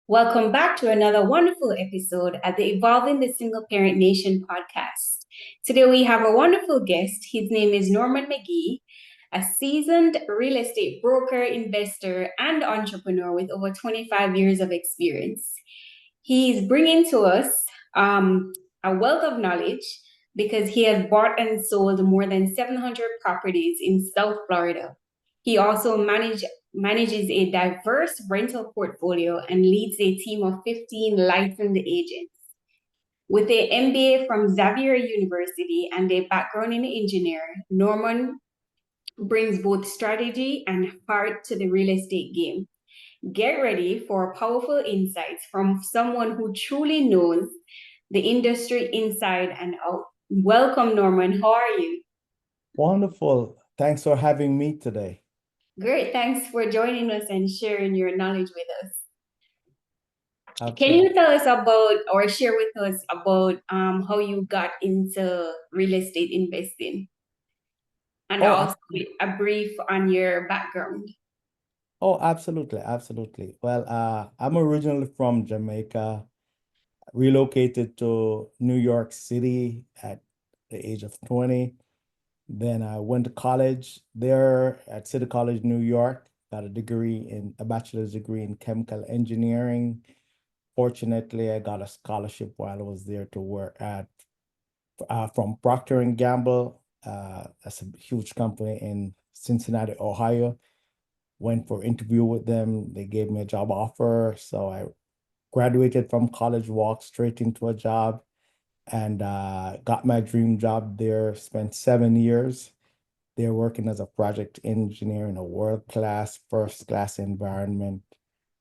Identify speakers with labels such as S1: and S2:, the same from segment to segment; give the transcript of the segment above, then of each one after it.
S1: Welcome back to another wonderful episode at the Evolving the Single Parent Nation podcast. Today we have a wonderful guest. His name is Norman McGee, a seasoned real estate broker, investor, and entrepreneur with over 25 years of experience. He's bringing to us a wealth of knowledge because he has bought and sold more than 700 properties in South Florida. He also manages a diverse rental portfolio and leads a team of 15 licensed agents. With an MBA from Xavier University and a background in engineering, Norman brings both strategy and heart to the real estate game. Get ready for powerful insights from someone who truly knows the industry inside and out. Welcome, Norman. How are you?
S2: Wonderful. Thanks for having me today.
S1: Great. Thanks for joining us and sharing your knowledge with us. Can
S2: Absolutely.
S1: you tell us about or share with us about how you got into real estate investing and
S2: Oh,
S1: also a brief on your background?
S2: absolutely, absolutely. Well, I'm originally from Jamaica, relocated to New York City at the age of 20. Then I went to college there at City College, New York, got a bachelor's degree in chemical engineering. Fortunately, I got a scholarship while I was there to work at from Procter and Gamble. That's a huge company in Cincinnati, Ohio. Went for interview with them. They gave me a job offer. So I graduated from college, walked straight into a job, and got my dream job there. Spent 7 years there working as a project engineer in a world-class, first-class environment.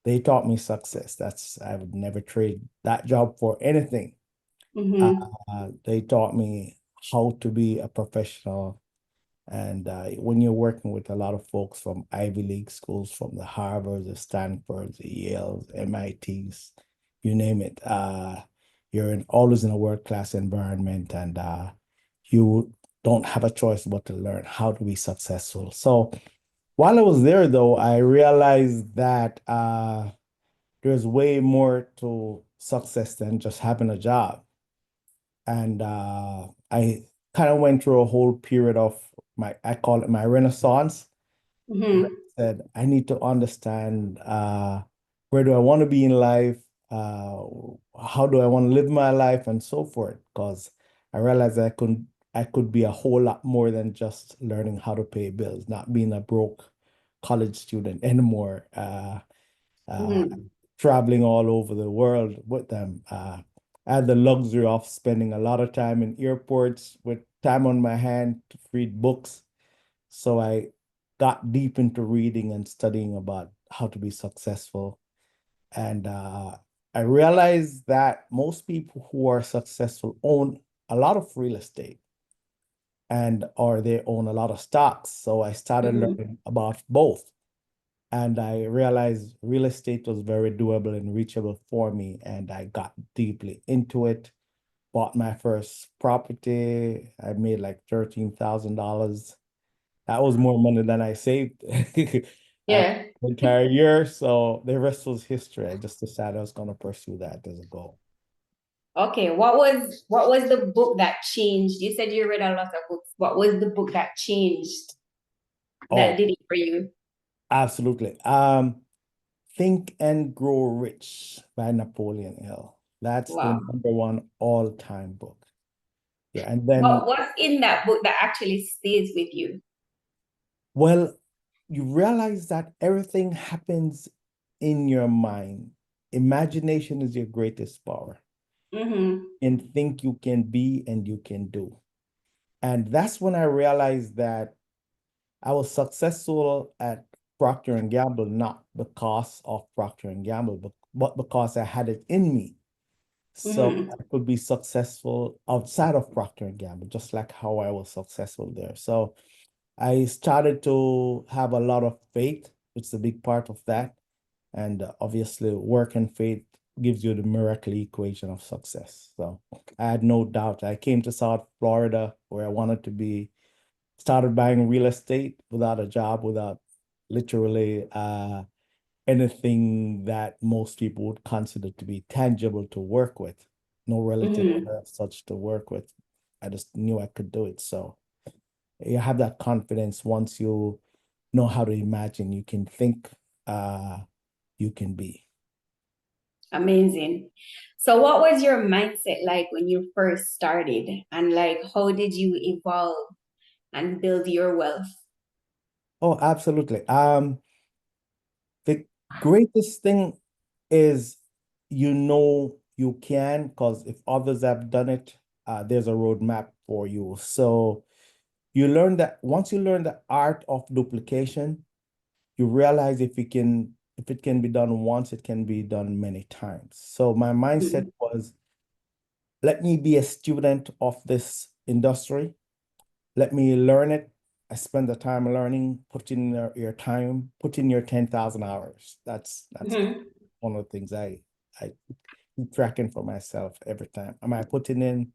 S2: They taught me success. I would never trade that job for anything.
S1: Mm-hmm.
S2: They taught me how to be a professional. And when you're working with a lot of folks from Ivy League schools, from the Harvards, the Stanfords, the Yales, MITs, you name it, always in a world-class environment, and you don't have a choice but to learn how to be successful. So while I was there, though, I realized that there's way more to success than just having a job. And I kind of went through a whole period of I call it my renaissance. I
S1: Mm-hmm.
S2: said, I need to understand where do I want to be in life? How do I want to live my life and so forth? Because I realized I could be a whole lot more than just learning how to pay bills, not being a broke college student anymore. Uh,
S1: Mm-hmm.
S2: Traveling all over the world with them. I had the luxury of spending a lot of time in airports with time on my hand to read books. So I got deep into reading and studying about how to be successful. And I realized that most people who are successful own a lot of real estate and or they own a lot of stocks. So I started
S1: Mm-hmm.
S2: learning about both. And I realized real estate was very doable and reachable for me. And I got deeply into it, bought my first property. I made like $13,000. That was more money than I saved the
S1: Yeah.
S2: entire year. So the rest was history. I just decided I was going to pursue that as a goal.
S1: Okay. What was the book that changed? You said you read a lot of books. What was the book that changed that
S2: Oh,
S1: did it for you?
S2: absolutely. Think and Grow Rich by Napoleon Hill. That's the
S1: Wow.
S2: number one all-time book. Yeah, and then,
S1: What's in that book that actually stays with you?
S2: well, you realize that everything happens in your mind. Imagination is your greatest power.
S1: Mm-hmm.
S2: And think you can be and you can do. And that's when I realized that I was successful at Procter and Gamble, not because of Procter and Gamble, but because I had it in me. So
S1: Mm-hmm.
S2: I could be successful outside of Procter and Gamble, just like how I was successful there. So I started to have a lot of faith, which is a big part of that. And obviously, work and faith gives you the miracle equation of success. So I had no doubt. I came to South Florida where I wanted to be, started buying real estate without a job, without literally anything that most people would consider to be tangible to work with. No relative
S1: Mm-hmm.
S2: as such to work with. I just knew I could do it. So you have that confidence once you know how to imagine, you can think, you can be.
S1: Amazing. So what was your mindset like when you first started? And like how did you evolve and build your wealth?
S2: Oh, absolutely. The greatest thing is you know you can, because if others have done it, there's a roadmap for you. So you learn that once you learn the art of duplication, you realize if it can be done once, it can be done many times. So my mindset
S1: Mhm.
S2: was, let me be a student of this industry. Let me learn it. I spend the time learning, put in your time, put in your 10,000 hours. That's
S1: Mhm.
S2: one of the things I keep tracking for myself every time. Am I putting in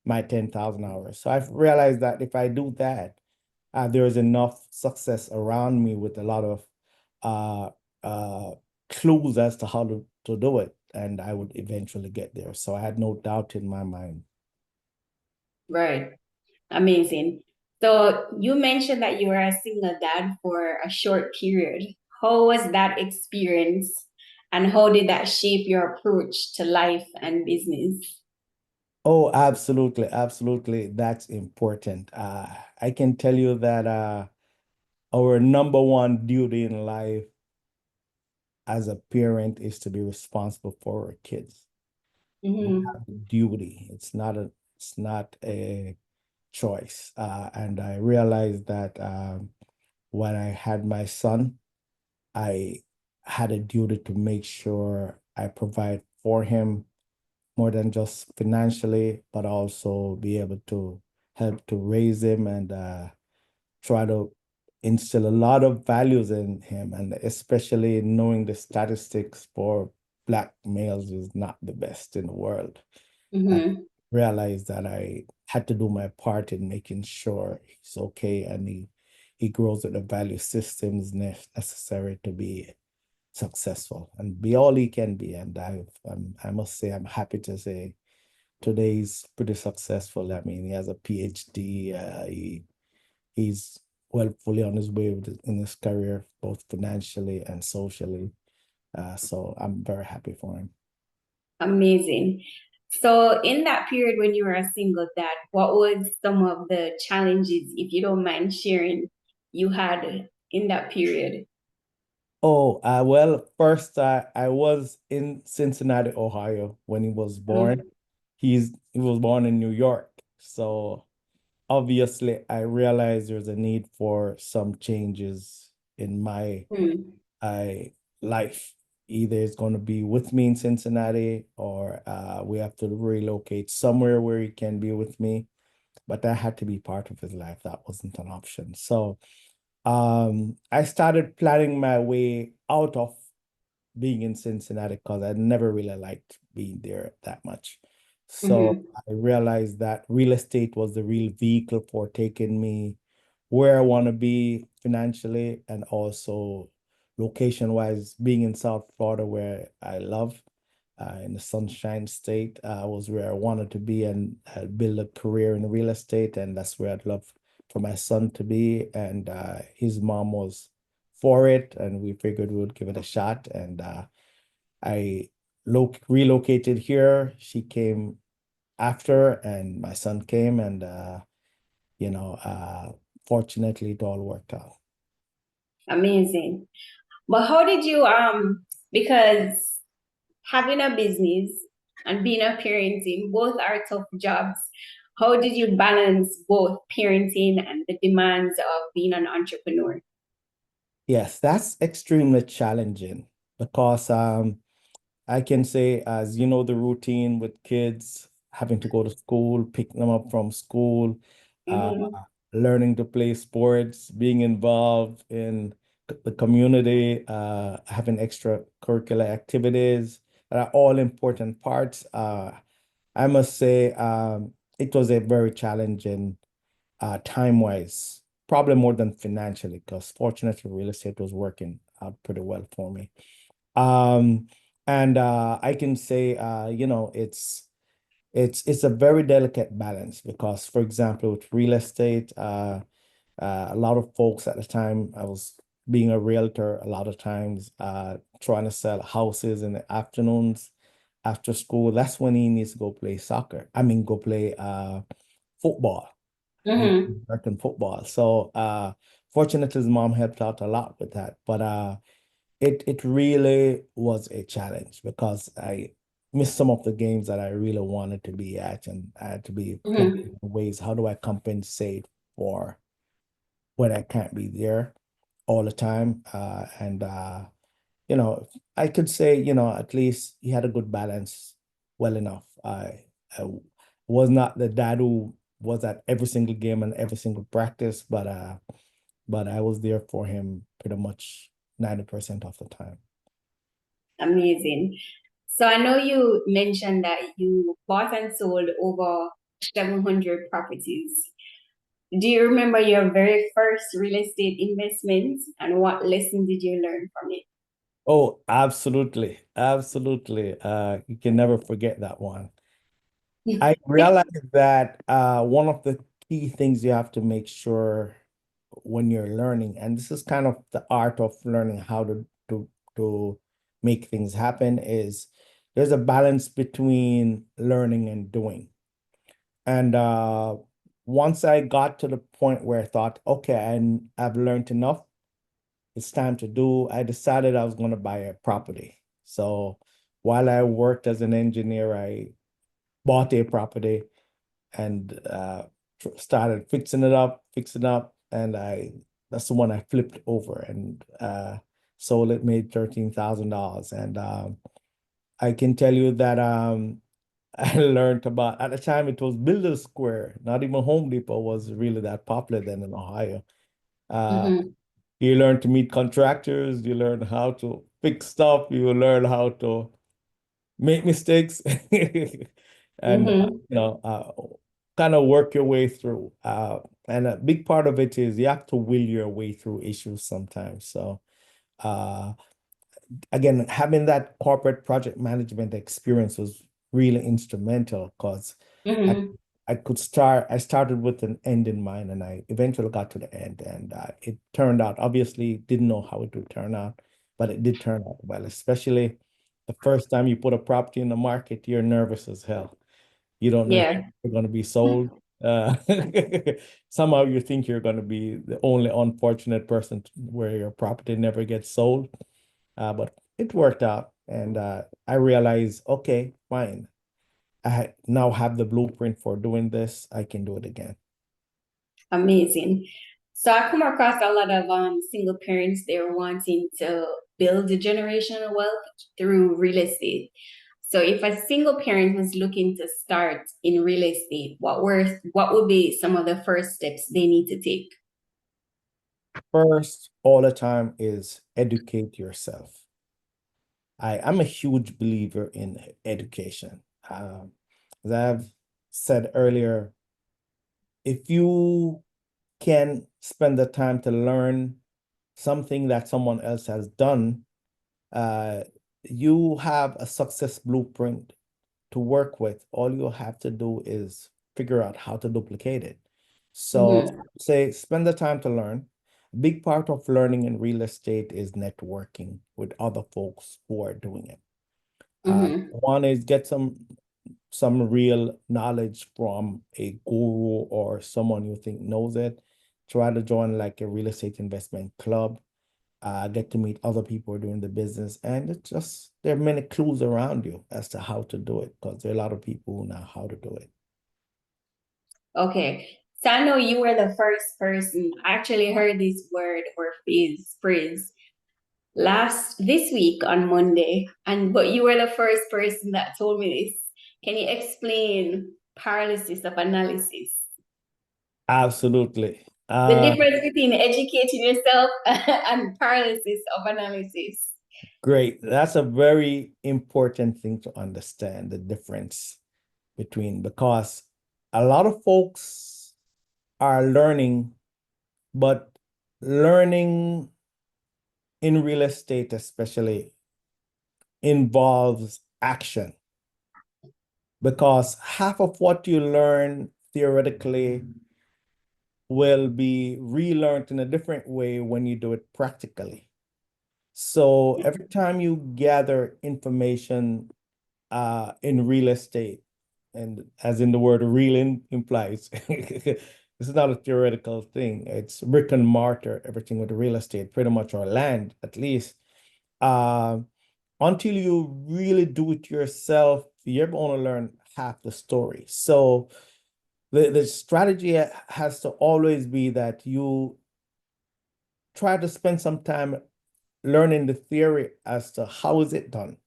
S2: my 10,000 hours? So I've realized that if I do that, there is enough success around me with a lot of uh, uh, clues as to how to do it, and I would eventually get there. So I had no doubt in my mind.
S1: Right. Amazing. So you mentioned that you were a single dad for a short period. How was that experience and how did that shape your approach to life and business?
S2: Oh, absolutely, absolutely. That's important. I can tell you that our number one duty in life as a parent is to be responsible for our kids. We
S1: Mm-hmm.
S2: have a duty. It's not a choice. And I realized that when I had my son, I had a duty to make sure I provide for him more than just financially, but also be able to help to raise him and try to instill a lot of values in him, and especially knowing the statistics for Black males is not the best in the world. I
S1: Mm-hmm.
S2: realized that I had to do my part in making sure he's okay and he grows with the value systems necessary to be successful and be all he can be. And I must say, I'm happy to say today he's pretty successful. I mean, he has a PhD. He's well fully on his way in his career, both financially and socially. So I'm very happy for him.
S1: Amazing. So in that period when you were a single dad, what was some of the challenges, if you don't mind sharing, you had in that period?
S2: Oh, well, first I was in Cincinnati, Ohio when he was born.
S1: Mm-hmm.
S2: He was born in New York. So obviously I realized there's a need for some changes in my I life. Either it's going to be with me in Cincinnati or we have to relocate somewhere where he can be with me. But that had to be part of his life. That wasn't an option. So I started planning my way out of being in Cincinnati because I never really liked being there that much. So
S1: Mm-hmm.
S2: I realized that real estate was the real vehicle for taking me where I want to be financially and also location wise, being in South Florida where I love, in the Sunshine State, was where I wanted to be and build a career in real estate. And that's where I'd love for my son to be. And his mom was for it, and we figured we would give it a shot. And I relocated here. She came after, and my son came, and you know, fortunately, it all worked out.
S1: Amazing. But how did you because having a business and being a parenting both are tough jobs. How did you balance both parenting and the demands of being an entrepreneur?
S2: Yes, that's extremely challenging because I can say, as you know, the routine with kids having to go to school, picking them up from school, uh,
S1: Mm-hmm.
S2: learning to play sports, being involved in the community, having extracurricular activities that are all important parts. I must say, it was a very challenging time-wise, probably more than financially, because fortunately real estate was working out pretty well for me. Um, and I can say, it's a very delicate balance because, for example, with real estate, a lot of folks at the time, I was being a realtor, a lot of times trying to sell houses in the afternoons after school. That's when he needs to go play soccer. I mean, go play football,
S1: Mm-hmm.
S2: American football. So fortunately, his mom helped out a lot with that. But it really was a challenge because I missed some of the games that I really wanted to be at, and I had to be plugged
S1: Mm-hmm.
S2: in ways. How do I compensate for when I can't be there all the time? And I could say, at least he had a good balance well enough. I was not the dad who was at every single game and every single practice, but I was there for him pretty much 90% of the time.
S1: Amazing. So I know you mentioned that you bought and sold over 700 properties. Do you remember your very first real estate investment and what lesson did you learn from it?
S2: Oh, absolutely. Absolutely. You can never forget that one. I realized that one of the key things you have to make sure when you're learning, and this is kind of the art of learning how to make things happen, is there's a balance between learning and doing. And once I got to the point where I thought, okay, and I've learned enough, it's time to do, I decided I was going to buy a property. So while I worked as an engineer, I bought a property and started fixing up, and that's the one I flipped over and sold it, made $13,000. And I can tell you that I learned about, at the time it was Builders Square, not even Home Depot was really that popular then in Ohio. Uh,
S1: Mm-hmm.
S2: you learn to meet contractors, you learn how to fix stuff, you learn how to make mistakes and
S1: Mm-hmm.
S2: kind of work your way through. And a big part of it is you have to will your way through issues sometimes. So uh, again, having that corporate project management experience was really instrumental because I
S1: Mm-hmm.
S2: I started with an end in mind, and I eventually got to the end, and it turned out, obviously didn't know how it would turn out, but it did turn out well, especially the first time you put a property in the market, you're nervous as hell. You don't know if
S1: Yeah.
S2: you're going to be sold. Uh, Somehow you think you're going to be the only unfortunate person where your property never gets sold. But it worked out, and I realized, okay, fine. Now have the blueprint for doing this. I can do it again.
S1: Amazing. So I come across a lot of single parents, they're wanting to build the generational wealth through real estate. So if a single parent was looking to start in real estate, what would be some of the first steps they need to take?
S2: First, all the time is educate yourself. I'm a huge believer in education. As I've said earlier, if you can spend the time to learn something that someone else has done, uh, you have a success blueprint to work with. All you have to do is figure out how to duplicate it. So
S1: Mm-hmm.
S2: say spend the time to learn. A big part of learning in real estate is networking with other folks who are doing it.
S1: Mm-hmm.
S2: One is get some real knowledge from a guru or someone you think knows it. Try to join like a real estate investment club. Get to meet other people doing the business, and it's just there are many clues around you as to how to do it because there are a lot of people who know how to do it.
S1: Okay. So I know you were the first person. I actually heard this word or phrase this week on Monday, and but you were the first person that told me this. Can you explain paralysis of analysis?
S2: Absolutely.
S1: The difference between educating yourself and paralysis of analysis.
S2: Great. That's a very important thing to understand the difference between, because a lot of folks are learning, but learning in real estate especially involves action, because half of what you learn theoretically will be relearned in a different way when you do it practically. So every time you gather information in real estate, and as in the word real implies, this is not a theoretical thing. It's brick and mortar, everything with real estate, pretty much, or land at least. Uh, until you really do it yourself, you're going to learn half the story. So the strategy has to always be that you try to spend some time learning the theory as to how is it done.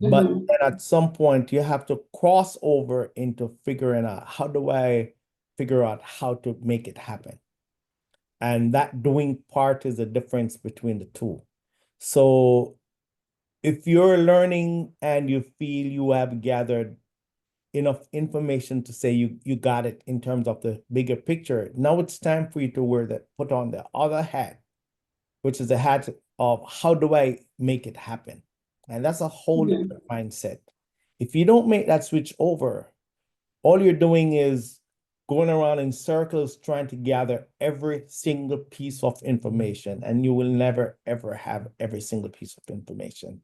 S2: But
S1: Mm-hmm.
S2: then at some point you have to cross over into figuring out how do I figure out how to make it happen. And that doing part is the difference between the two. So if you're learning and you feel you have gathered enough information to say you got it in terms of the bigger picture, now it's time for you to put on the other hat, which is the hat of how do I make it happen? And that's a whole
S1: Mm-hmm.
S2: different mindset. If you don't make that switch over, all you're doing is going around in circles trying to gather every single piece of information, and you will never, ever have every single piece of information.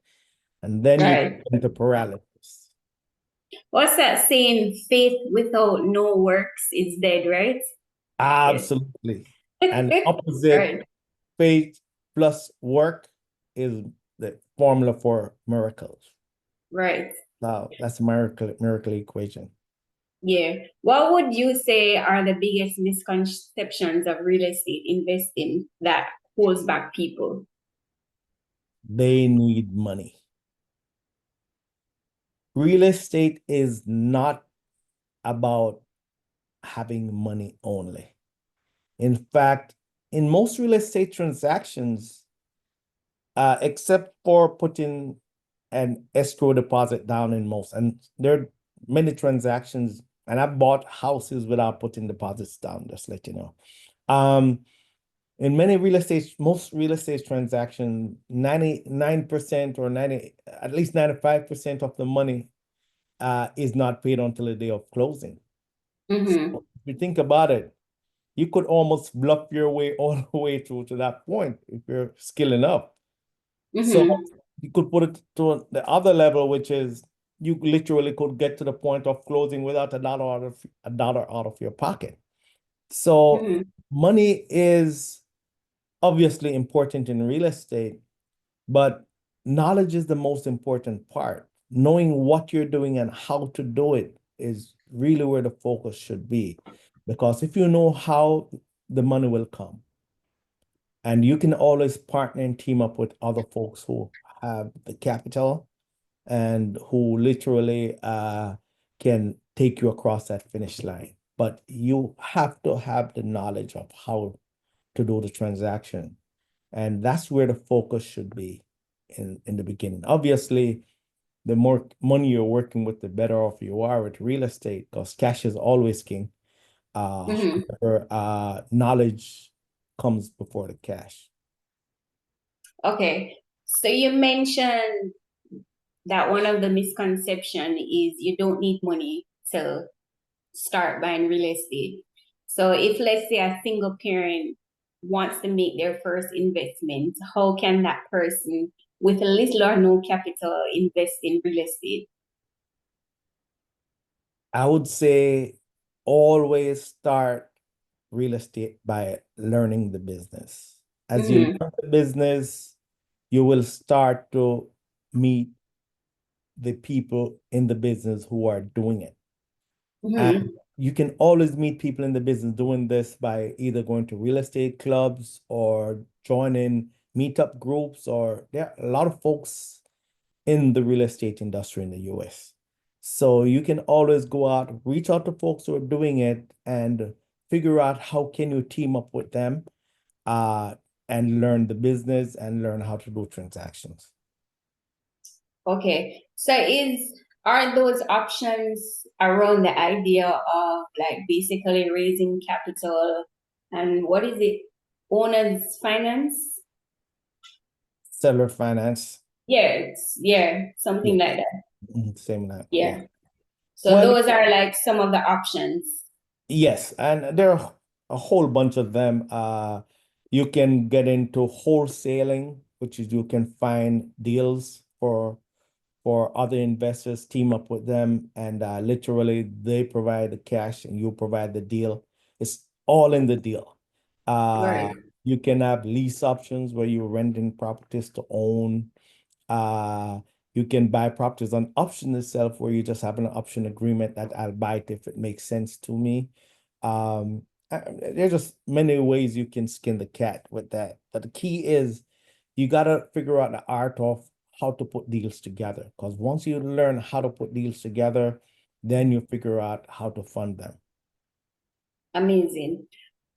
S2: And then you
S1: Right.
S2: get into paralysis.
S1: What's that saying? Faith without no works is dead, right? Yes.
S2: Absolutely. And the opposite,
S1: Right.
S2: faith plus work, is the formula for miracles.
S1: Right.
S2: Now, that's a miracle equation.
S1: Yeah. What would you say are the biggest misconceptions of real estate investing that holds back people?
S2: They need money. Real estate is not about having money only. In fact, in most real estate transactions, except for putting an escrow deposit down in most, and there are many transactions, and I've bought houses without putting deposits down, just let you know. In most real estate transactions, 99% or 90, at least 95% of the money is not paid until the day of closing.
S1: Mm-hmm.
S2: So if you think about it, you could almost bluff your way all the way through to that point if you're skilled enough. So
S1: Mm-hmm.
S2: you could put it to the other level, which is you literally could get to the point of closing without a dollar out of your pocket. So
S1: Mm-hmm.
S2: money is obviously important in real estate, but knowledge is the most important part. Knowing what you're doing and how to do it is really where the focus should be. Because if you know how, the money will come. And you can always partner and team up with other folks who have the capital and who literally can take you across that finish line. But you have to have the knowledge of how to do the transaction. And that's where the focus should be in the beginning. Obviously, the more money you're working with, the better off you are with real estate because cash is always king.
S1: Mm-hmm.
S2: However, knowledge comes before the cash.
S1: Okay. So you mentioned that one of the misconception is you don't need money to start buying real estate. So if let's say a single parent wants to make their first investment, how can that person with little or no capital invest in real estate?
S2: I would say always start real estate by learning the business. As you
S1: Mm-hmm.
S2: learn the business, you will start to meet the people in the business who are doing it.
S1: Mm-hmm.
S2: And you can always meet people in the business doing this by either going to real estate clubs or joining meetup groups, or there are a lot of folks in the real estate industry in the US. So you can always go out, reach out to folks who are doing it and figure out how can you team up with them uh, and learn the business and learn how to do transactions.
S1: Okay. So are those options around the idea of like basically raising capital and what is it? Owners finance?
S2: Seller finance.
S1: Yeah,
S2: Yeah,
S1: something like that.
S2: same like, yeah.
S1: Yeah. So
S2: Well,
S1: those are like some of the options.
S2: yes, and there are a whole bunch of them. You can get into wholesaling, which is you can find deals for other investors, team up with them, and literally they provide the cash and you provide the deal. It's all in the deal. Uh,
S1: Right.
S2: you can have lease options where you're renting properties to own. Uh, you can buy properties on option itself where you just have an option agreement that I'll buy it if it makes sense to me. There's just many ways you can skin the cat with that. But the key is you gotta figure out the art of how to put deals together. Because once you learn how to put deals together, then you figure out how to fund them.
S1: Amazing.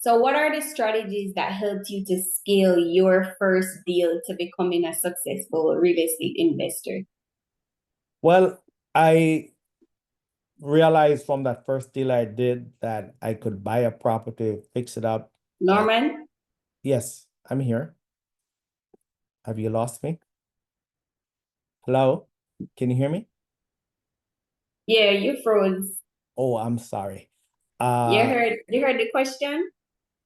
S1: So what are the strategies that helped you to scale your first deal to becoming a successful real estate investor?
S2: Well, I realized from that first deal I did that I could buy a property, fix it up, and
S1: Norman?
S2: yes, I'm here. Have you lost me? Hello? Can you hear me?
S1: Yeah, you froze.
S2: Oh, I'm sorry.
S1: You heard the question?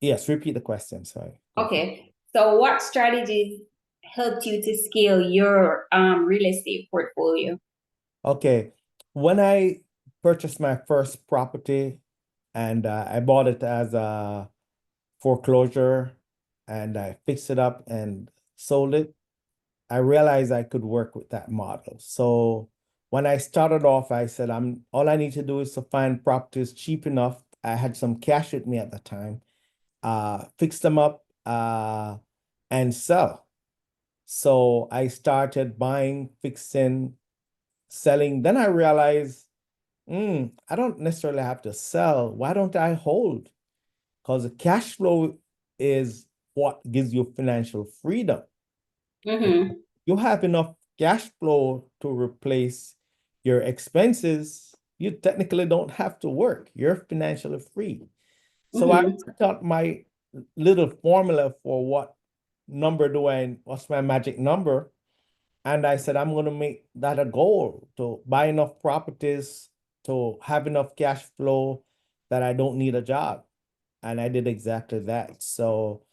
S2: Yes, repeat the question. Sorry.
S1: Okay. So what strategies helped you to scale your real estate portfolio?
S2: Okay. When I purchased my first property and I bought it as a foreclosure and I fixed it up and sold it, I realized I could work with that model. So when I started off, I said, all I need to do is to find properties cheap enough. I had some cash with me at the time, fix them up, and sell. So I started buying, fixing, selling. Then I realized, I don't necessarily have to sell. Why don't I hold? Because the cash flow is what gives you financial freedom. If
S1: Mm-hmm.
S2: you have enough cash flow to replace your expenses, you technically don't have to work. You're financially free. So I
S1: Mm-hmm.
S2: worked out my little formula for what's my magic number? And I said, I'm going to make that a goal to buy enough properties to have enough cash flow that I don't need a job. And I did exactly that. So,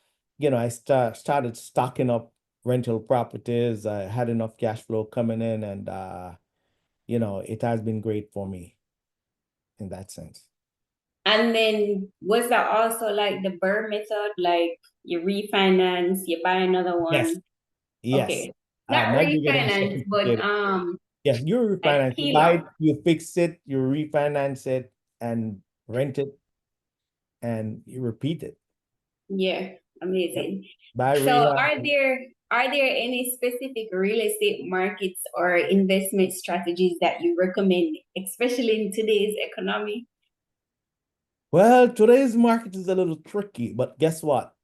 S2: I started stocking up rental properties. I had enough cash flow coming in, and it has been great for me in that sense.
S1: And then was that also like the Burr method? Like you refinance, you buy another
S2: Yes,
S1: one?
S2: yes.
S1: Okay. Not
S2: Now you're getting
S1: refinance, but
S2: sophisticated. Yeah, you
S1: like
S2: refinance. You
S1: peel
S2: buy
S1: off.
S2: it, you fix it, you refinance it, and rent it, and you repeat it.
S1: Yeah,
S2: Yep.
S1: amazing.
S2: Buy
S1: So
S2: rehab.
S1: are there any specific real estate markets or investment strategies that you recommend, especially in today's economy?
S2: Well, today's market is a little tricky, but guess what?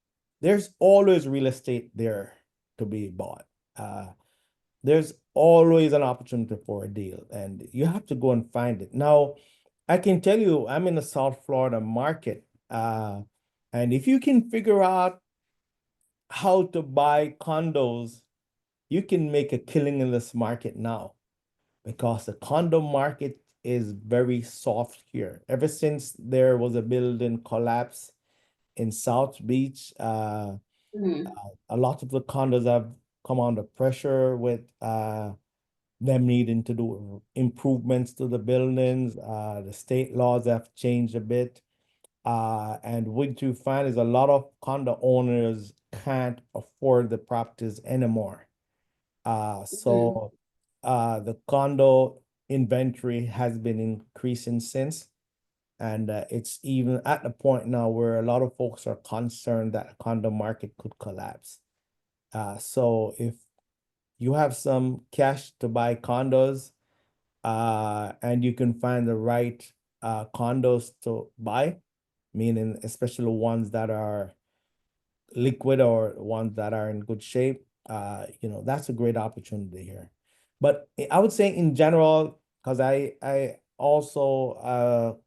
S2: There's always real estate there to be bought. Uh, there's always an opportunity for a deal, and you have to go and find it. Now, I can tell you, I'm in the South Florida market, and if you can figure out how to buy condos, you can make a killing in this market now because the condo market is very soft here. Ever since there was a building collapse in South Beach,
S1: Mhm.
S2: a lot of the condos have come under pressure with them needing to do improvements to the buildings. The state laws have changed a bit. And what you find is a lot of condo owners can't afford the properties anymore.
S1: Mhm.
S2: The condo inventory has been increasing since, and it's even at the point now where a lot of folks are concerned that the condo market could collapse. So if you have some cash to buy condos, and you can find the right condos to buy, meaning especially ones that are liquid or ones that are in good shape, that's a great opportunity here. But I would say in general, because I also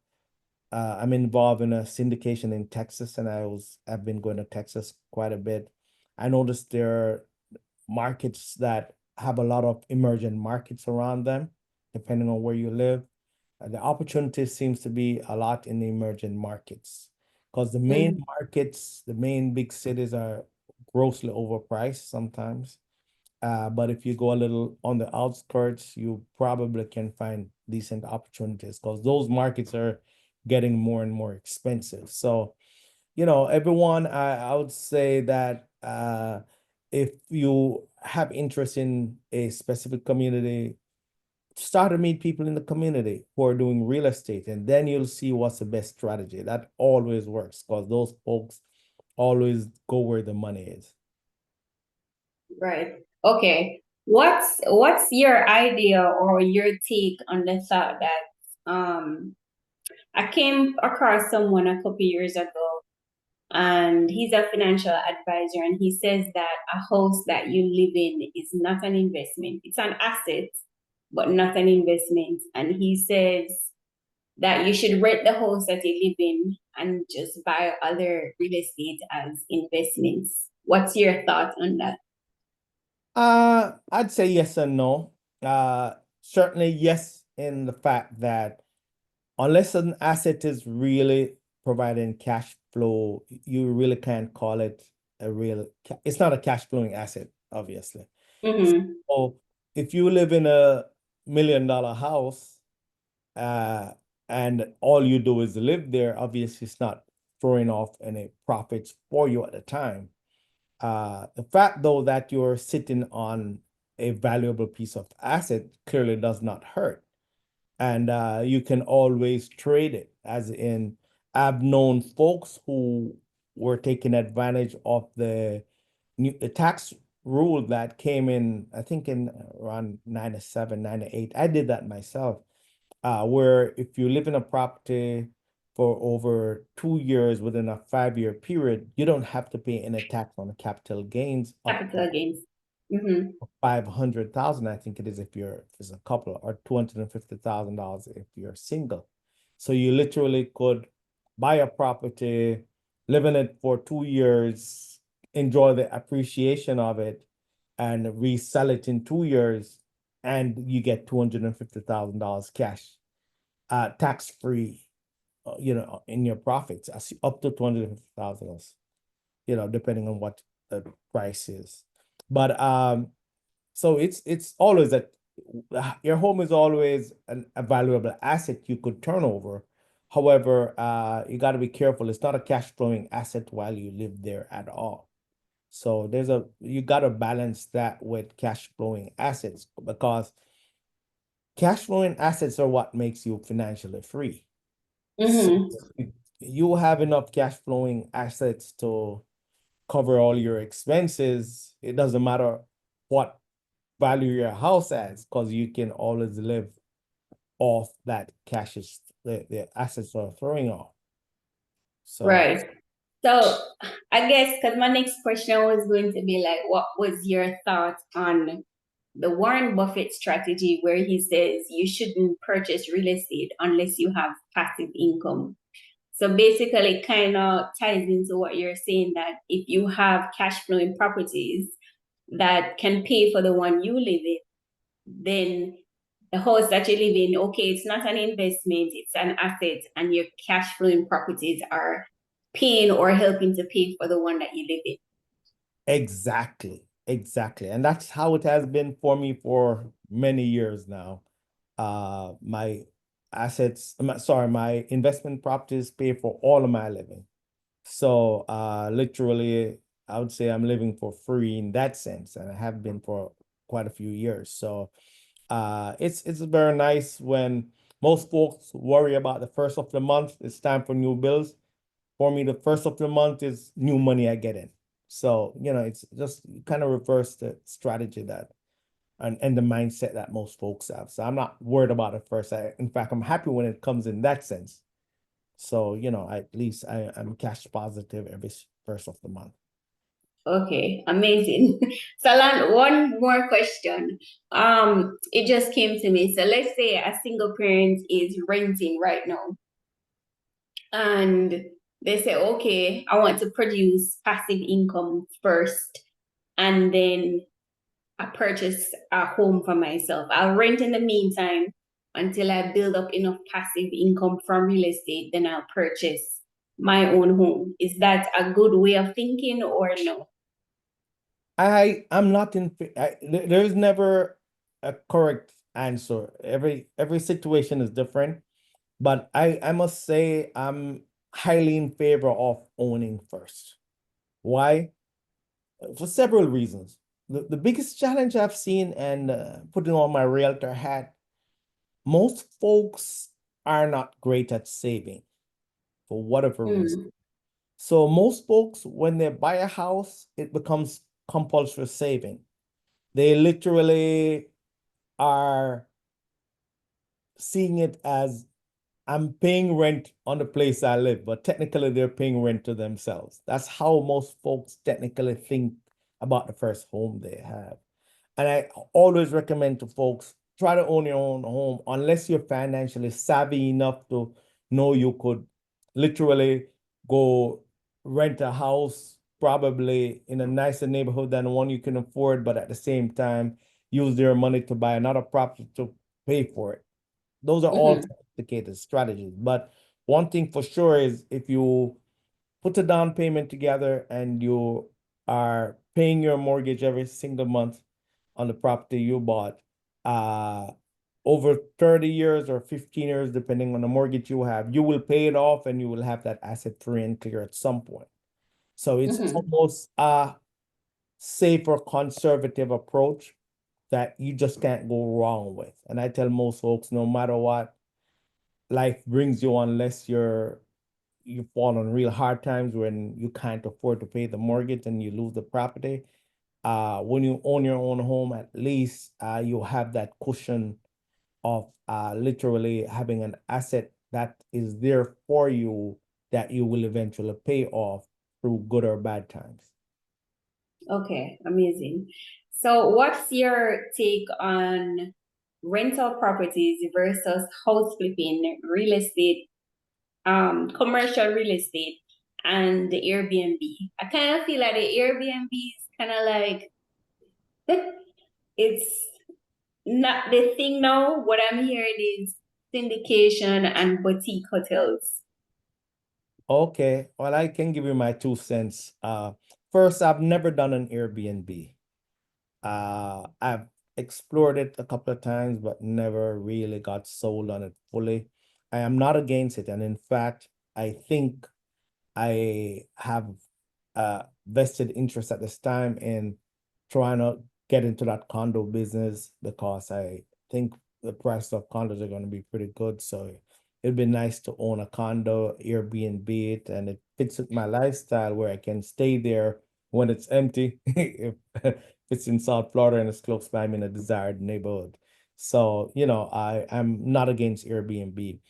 S2: I'm involved in a syndication in Texas, and I've been going to Texas quite a bit. I noticed there are markets that have a lot of emerging markets around them, depending on where you live. The opportunity seems to be a lot in the emerging markets because the main
S1: Mhm.
S2: markets, the main big cities are grossly overpriced sometimes. But if you go a little on the outskirts, you probably can find decent opportunities because those markets are getting more and more expensive. So, everyone, I would say that if you have interest in a specific community, start to meet people in the community who are doing real estate, and then you'll see what's the best strategy. That always works because those folks always go where the money is.
S1: Right. Okay. What's your idea or your take on the thought that I came across someone a couple years ago, and he's a financial advisor, and he says that a house that you live in is not an investment. It's an asset, but not an investment. And he says that you should rent the house that you live in and just buy other real estate as investments. What's your thought on that?
S2: I'd say yes and no. Certainly yes, in the fact that unless an asset is really providing cash flow, you really can't call it it's not a cash flowing asset, obviously.
S1: Mm-hmm.
S2: So if you live in a $1 million house, uh, and all you do is live there, obviously it's not throwing off any profits for you at the time. The fact, though, that you're sitting on a valuable piece of asset clearly does not hurt. And you can always trade it, as in, I've known folks who were taking advantage of the tax rule that came in, I think in around 97, 98. I did that myself, where if you live in a property for over 2 years within a 5-year period, you don't have to pay any tax on the capital gains up to
S1: Capital gains. Mm-hmm.
S2: 500,000, I think it is, if it's a couple, or $250,000 if you're single. So you literally could buy a property, live in it for 2 years, enjoy the appreciation of it, and resell it in 2 years, and you get $250,000 cash, tax-free, in your profits, up to 250,000, depending on what the price is. But so it's always that your home is always a valuable asset you could turn over. However, you got to be careful. It's not a cash flowing asset while you live there at all. So you got to balance that with cash flowing assets, because cash flowing assets are what makes you financially free. So
S1: Mm-hmm.
S2: if you have enough cash flowing assets to cover all your expenses, it doesn't matter what value your house has, because you can always live off that cash is the assets are throwing off. So
S1: Right. So I guess because my next question was going to be like, what was your thought on the Warren Buffett strategy where he says you shouldn't purchase real estate unless you have passive income? So basically, it kind of ties into what you're saying, that if you have cash flowing properties that can pay for the one you live in, then the house that you live in, okay, it's not an investment, it's an asset, and your cash flowing properties are paying or helping to pay for the one that you live in.
S2: exactly. And that's how it has been for me for many years now. My my investment properties pay for all of my living. So literally, I would say I'm living for free in that sense, and I have been for quite a few years. So it's very nice when most folks worry about the first of the month. It's time for new bills. For me, the first of the month is new money I get in. So, it's just kind of reverse the strategy and the mindset that most folks have. So I'm not worried about it first. In fact, I'm happy when it comes in that sense. So, at least I'm cash positive every first of the month.
S1: Okay, amazing. So, one more question. It just came to me. So, let's say a single parent is renting right now, and they say, okay, I want to produce passive income first, and then purchase a home for myself. I'll rent in the meantime until I build up enough passive income from real estate, then I'll purchase my own home. Is that a good way of thinking or no?
S2: I'm not in, there's never a correct answer. Every situation is different, but I must say I'm highly in favor of owning first. Why? For several reasons. The biggest challenge I've seen, and putting on my realtor hat, most folks are not great at saving for whatever reason.
S1: Mm,
S2: So most folks, when they buy a house, it becomes compulsory saving. They literally are seeing it as I'm paying rent on the place I live, but technically they're paying rent to themselves. That's how most folks technically think about the first home they have. And I always recommend to folks, try to own your own home unless you're financially savvy enough to know you could literally go rent a house, probably in a nicer neighborhood than one you can afford, but at the same time, use their money to buy another property to pay for it. Those are all
S1: mm-hmm,
S2: sophisticated strategies. But one thing for sure is if you put a down payment together and you are paying your mortgage every single month on the property you bought, uh, over 30 years or 15 years, depending on the mortgage you have, you will pay it off and you will have that asset free and clear at some point. So it's
S1: mm-hmm.
S2: almost a safer conservative approach that you just can't go wrong with. And I tell most folks, no matter what life brings you, unless you fall on real hard times when you can't afford to pay the mortgage and you lose the property. When you own your own home, at least you have that cushion of literally having an asset that is there for you that you will eventually pay off through good or bad times.
S1: Okay, amazing. So what's your take on rental properties versus house flipping, real estate, commercial real estate, and the Airbnb? I kind of feel like the Airbnb is kind of like it's not the thing now. What I'm hearing is syndication and boutique hotels.
S2: Okay, well, I can give you my 2 cents. First, I've never done an Airbnb. I've explored it a couple of times, but never really got sold on it fully. I am not against it, and in fact, I think I have vested interest at this time in trying to get into that condo business because I think the price of condos are going to be pretty good. So it'd be nice to own a condo, Airbnb it, and it fits with my lifestyle where I can stay there when it's empty. If it's in South Florida and it's close by, I'm in a desired neighborhood. So, I'm not against Airbnb.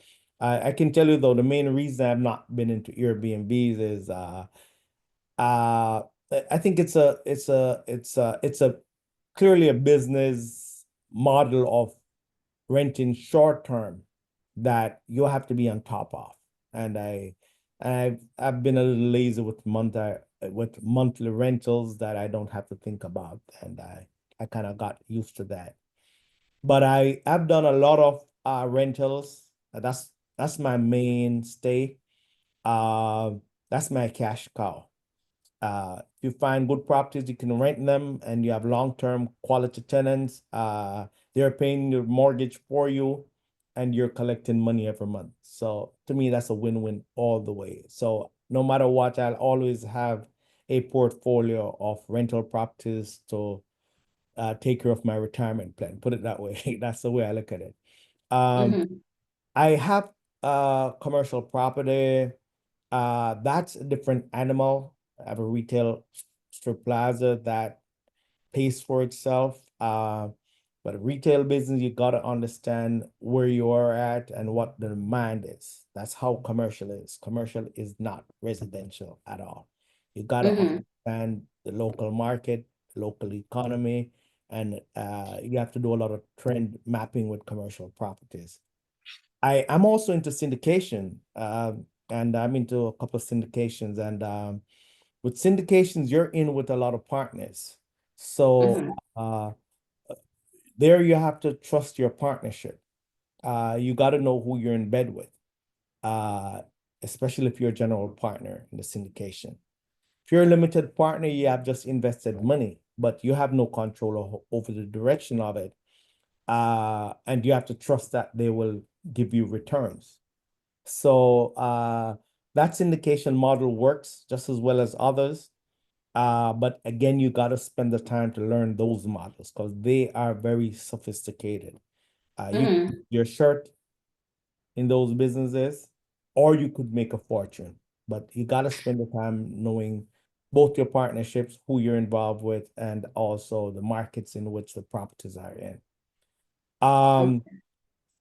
S2: I can tell you though, the main reason I've not been into Airbnbs is uh I think it's a clearly a business model of renting short term that you have to be on top of. And I've been a little lazy with monthly rentals that I don't have to think about, and I kind of got used to that. But I've done a lot of rentals. That's my mainstay. Uh, that's my cash cow. If you find good properties, you can rent them and you have long-term quality tenants. They're paying your mortgage for you and you're collecting money every month. So to me, that's a win-win all the way. So no matter what, I'll always have a portfolio of rental properties to take care of my retirement plan. Put it that way. That's the way I look at it. Um,
S1: Mm-hmm.
S2: I have commercial property. That's a different animal. I have a retail strip plaza that pays for itself. But retail business, you gotta understand where you are at and what the demand is. That's how commercial is. Commercial is not residential at all. You gotta
S1: Mm-hmm.
S2: understand the local market, local economy, and you have to do a lot of trend mapping with commercial properties. I'm also into syndication, and I'm into a couple of syndications. And with syndications, you're in with a lot of partners. So
S1: Mm-hmm.
S2: there you have to trust your partnership. You got to know who you're in bed with, uh, especially if you're a general partner in the syndication. If you're a limited partner, you have just invested money, but you have no control over the direction of it. And you have to trust that they will give you returns. So that syndication model works just as well as others. But again, you got to spend the time to learn those models because they are very sophisticated. You
S1: Mm-hmm.
S2: your shirt in those businesses, or you could make a fortune. But you got to spend the time knowing both your partnerships, who you're involved with, and also the markets in which the properties are in. Um,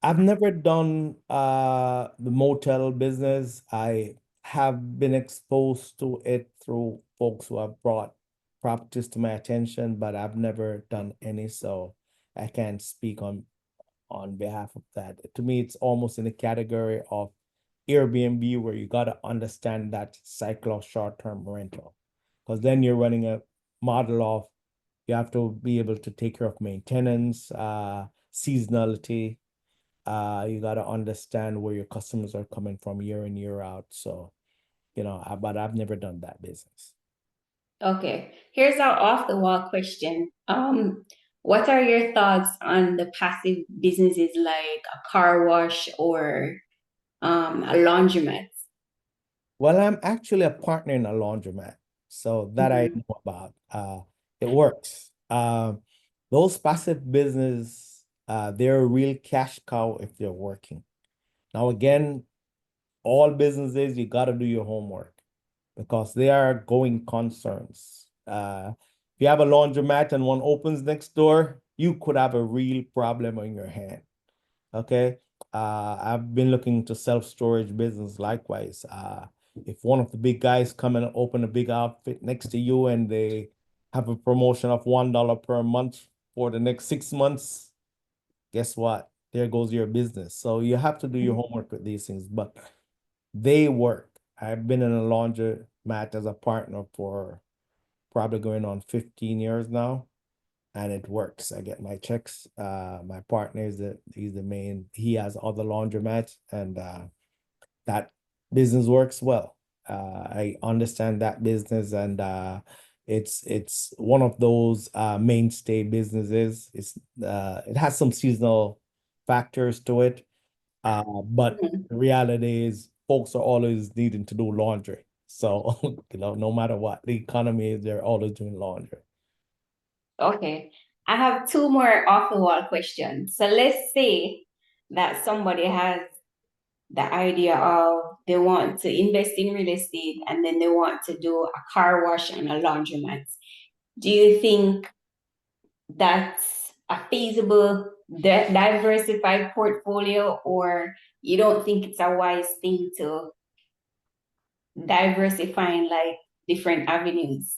S2: I've never done the motel business. I have been exposed to it through folks who have brought properties to my attention, but I've never done any, so I can't speak on behalf of that. To me, it's almost in the category of Airbnb where you got to understand that cycle of short-term rental. Because then you're running a model of you have to be able to take care of maintenance, seasonality. You got to understand where your customers are coming from year in, year out. So, but I've never done that business.
S1: Okay, here's our off the wall question. What are your thoughts on the passive businesses like a car wash or a laundromat?
S2: Well, I'm actually a partner in a laundromat, so that I
S1: Mm-hmm.
S2: know about. It works. Those passive business, they're a real cash cow if they're working. Now, again, all businesses, you got to do your homework because they are going concerns. If you have a laundromat and one opens next door, you could have a real problem on your hand. Okay. I've been looking to self-storage business likewise. If one of the big guys come and open a big outfit next to you and they have a promotion of $1 per month for the next 6 months, guess what? There goes your business. So you have to do your homework with these things, but they work. I've been in a laundromat as a partner for probably going on 15 years now, and it works. I get my checks. My partner he's the main. He has other laundromats, and that business works well. I understand that business, and it's one of those mainstay businesses. It has some seasonal factors to it, but
S1: Mm-hmm.
S2: the reality is folks are always needing to do laundry. So, no matter what the economy is, they're always doing laundry.
S1: Okay, I have two more off the wall questions. So let's say that somebody has the idea of they want to invest in real estate and then they want to do a car wash and a laundromat. Do you think that's a feasible, diversified portfolio, or you don't think it's a wise thing to diversifying like different avenues?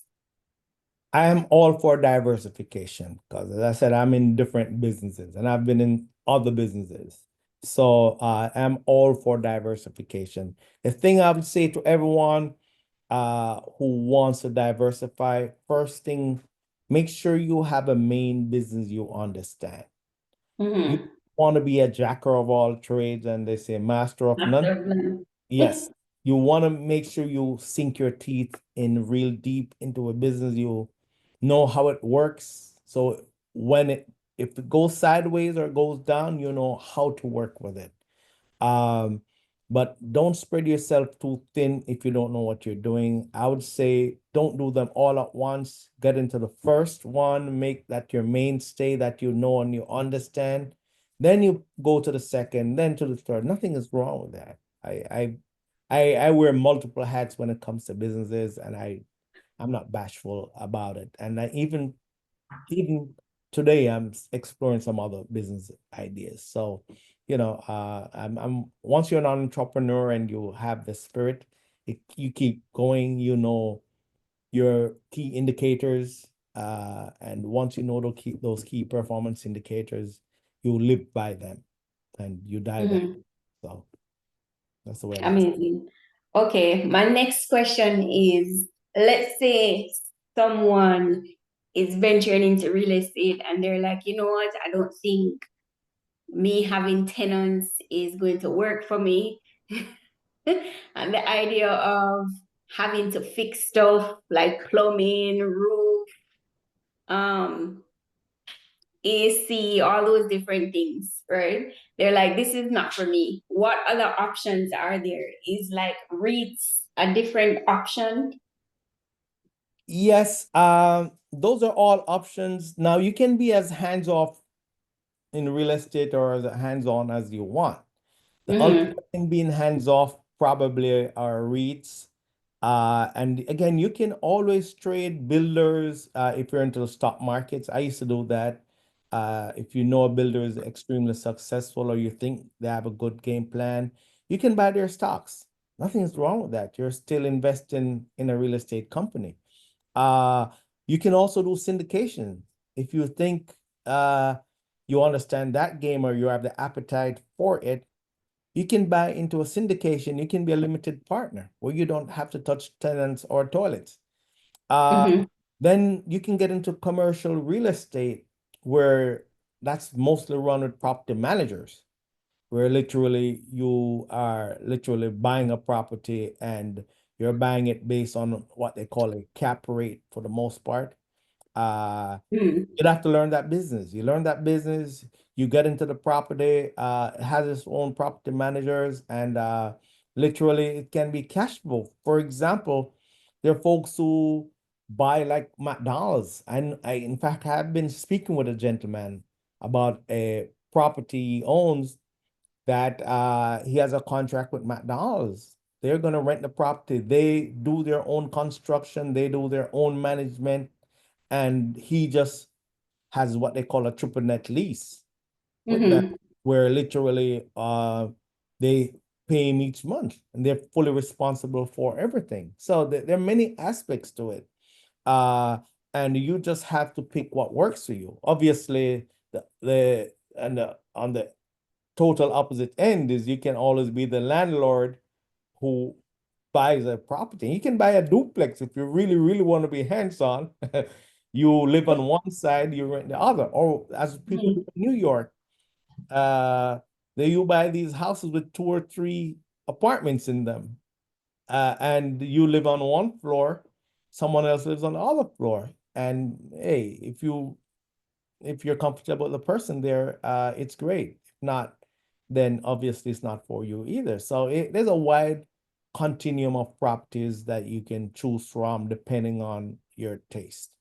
S2: I am all for diversification because, as I said, I'm in different businesses and I've been in other businesses. So I'm all for diversification. The thing I would say to everyone who wants to diversify, first thing, make sure you have a main business you understand. You
S1: Mm-hmm.
S2: want to be a jacker of all trades and they say master of none. Yes, you want to make sure you sink your teeth in real deep into a business. You know how it works. So if it goes sideways or goes down, you know how to work with it. Um, but don't spread yourself too thin if you don't know what you're doing. I would say don't do them all at once. Get into the first one, make that your mainstay that you know and you understand. Then you go to the second, then to the third. Nothing is wrong with that. I wear multiple hats when it comes to businesses, and I'm not bashful about it. And even today I'm exploring some other business ideas. So, I'm once you're an entrepreneur and you have the spirit, you keep going, your key indicators, and once you know those key performance indicators, you live by them and you die by them.
S1: Mm-hmm.
S2: So that's the way I look.
S1: Amazing. Okay, my next question is, let's say someone is venturing into real estate and they're like, you know what, I don't think me having tenants is going to work for me. And the idea of having to fix stuff like plumbing, roof, um, AC, all those different things, right? They're like, this is not for me. What other options are there? Is like REITs a different option?
S2: Yes, those are all options. Now you can be as hands-off in real estate or as hands-on as you want. The
S1: Mm-hmm.
S2: ultimate thing being hands-off probably are REITs. And again, you can always trade builders if you're into the stock markets. I used to do that. If you know a builder is extremely successful or you think they have a good game plan, you can buy their stocks. Nothing's wrong with that. You're still investing in a real estate company. Uh, you can also do syndication. If you think you understand that game or you have the appetite for it, you can buy into a syndication. You can be a limited partner where you don't have to touch tenants or toilets. Uh,
S1: Mm-hmm.
S2: then you can get into commercial real estate where that's mostly run with property managers, where literally you are literally buying a property and you're buying it based on what they call a cap rate for the most part. Uh,
S1: Mm-hmm.
S2: you'd have to learn that business. You learn that business, you get into the property, it has its own property managers, and literally it can be cash flow. For example, there are folks who buy like McDonald's. And I, in fact, have been speaking with a gentleman about a property he owns that he has a contract with McDonald's. They're going to rent the property. They do their own construction, they do their own management, and he just has what they call a triple net lease with them,
S1: Mm-hmm.
S2: where literally they pay him each month and they're fully responsible for everything. So there are many aspects to it. Uh, and you just have to pick what works for you. Obviously, on the total opposite end is you can always be the landlord who buys a property. You can buy a duplex if you really, really want to be hands-on. You live on one side, you rent the other. Or as people do in New York, they you buy these houses with two or three apartments in them. And you live on one floor, someone else lives on the other floor. And hey, if you're comfortable with the person there, it's great. If not, then obviously it's not for you either. So there's a wide continuum of properties that you can choose from depending on your taste.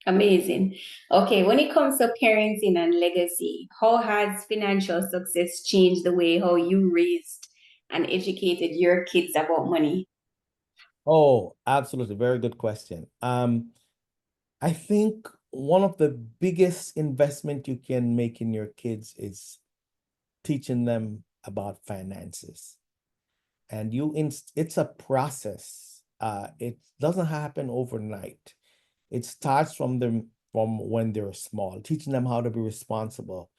S1: Amazing. Okay, when it comes to parenting and legacy, how has financial success changed the way how you raised and educated your kids about money?
S2: Oh, absolutely. Very good question. I think one of the biggest investment you can make in your kids is teaching them about finances. And it's a process. It doesn't happen overnight. It starts from them from when they're small, teaching them how to be responsible,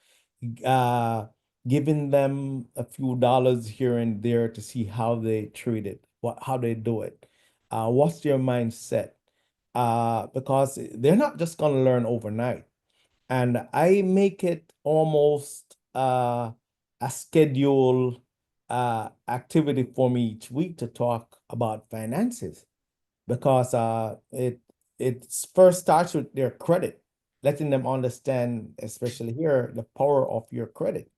S2: uh, giving them a few dollars here and there to see how they treat it, how they do it, what's their mindset, because they're not just gonna learn overnight. And I make it almost a schedule activity for me each week to talk about finances because it first starts with their credit, letting them understand, especially here, the power of your credit.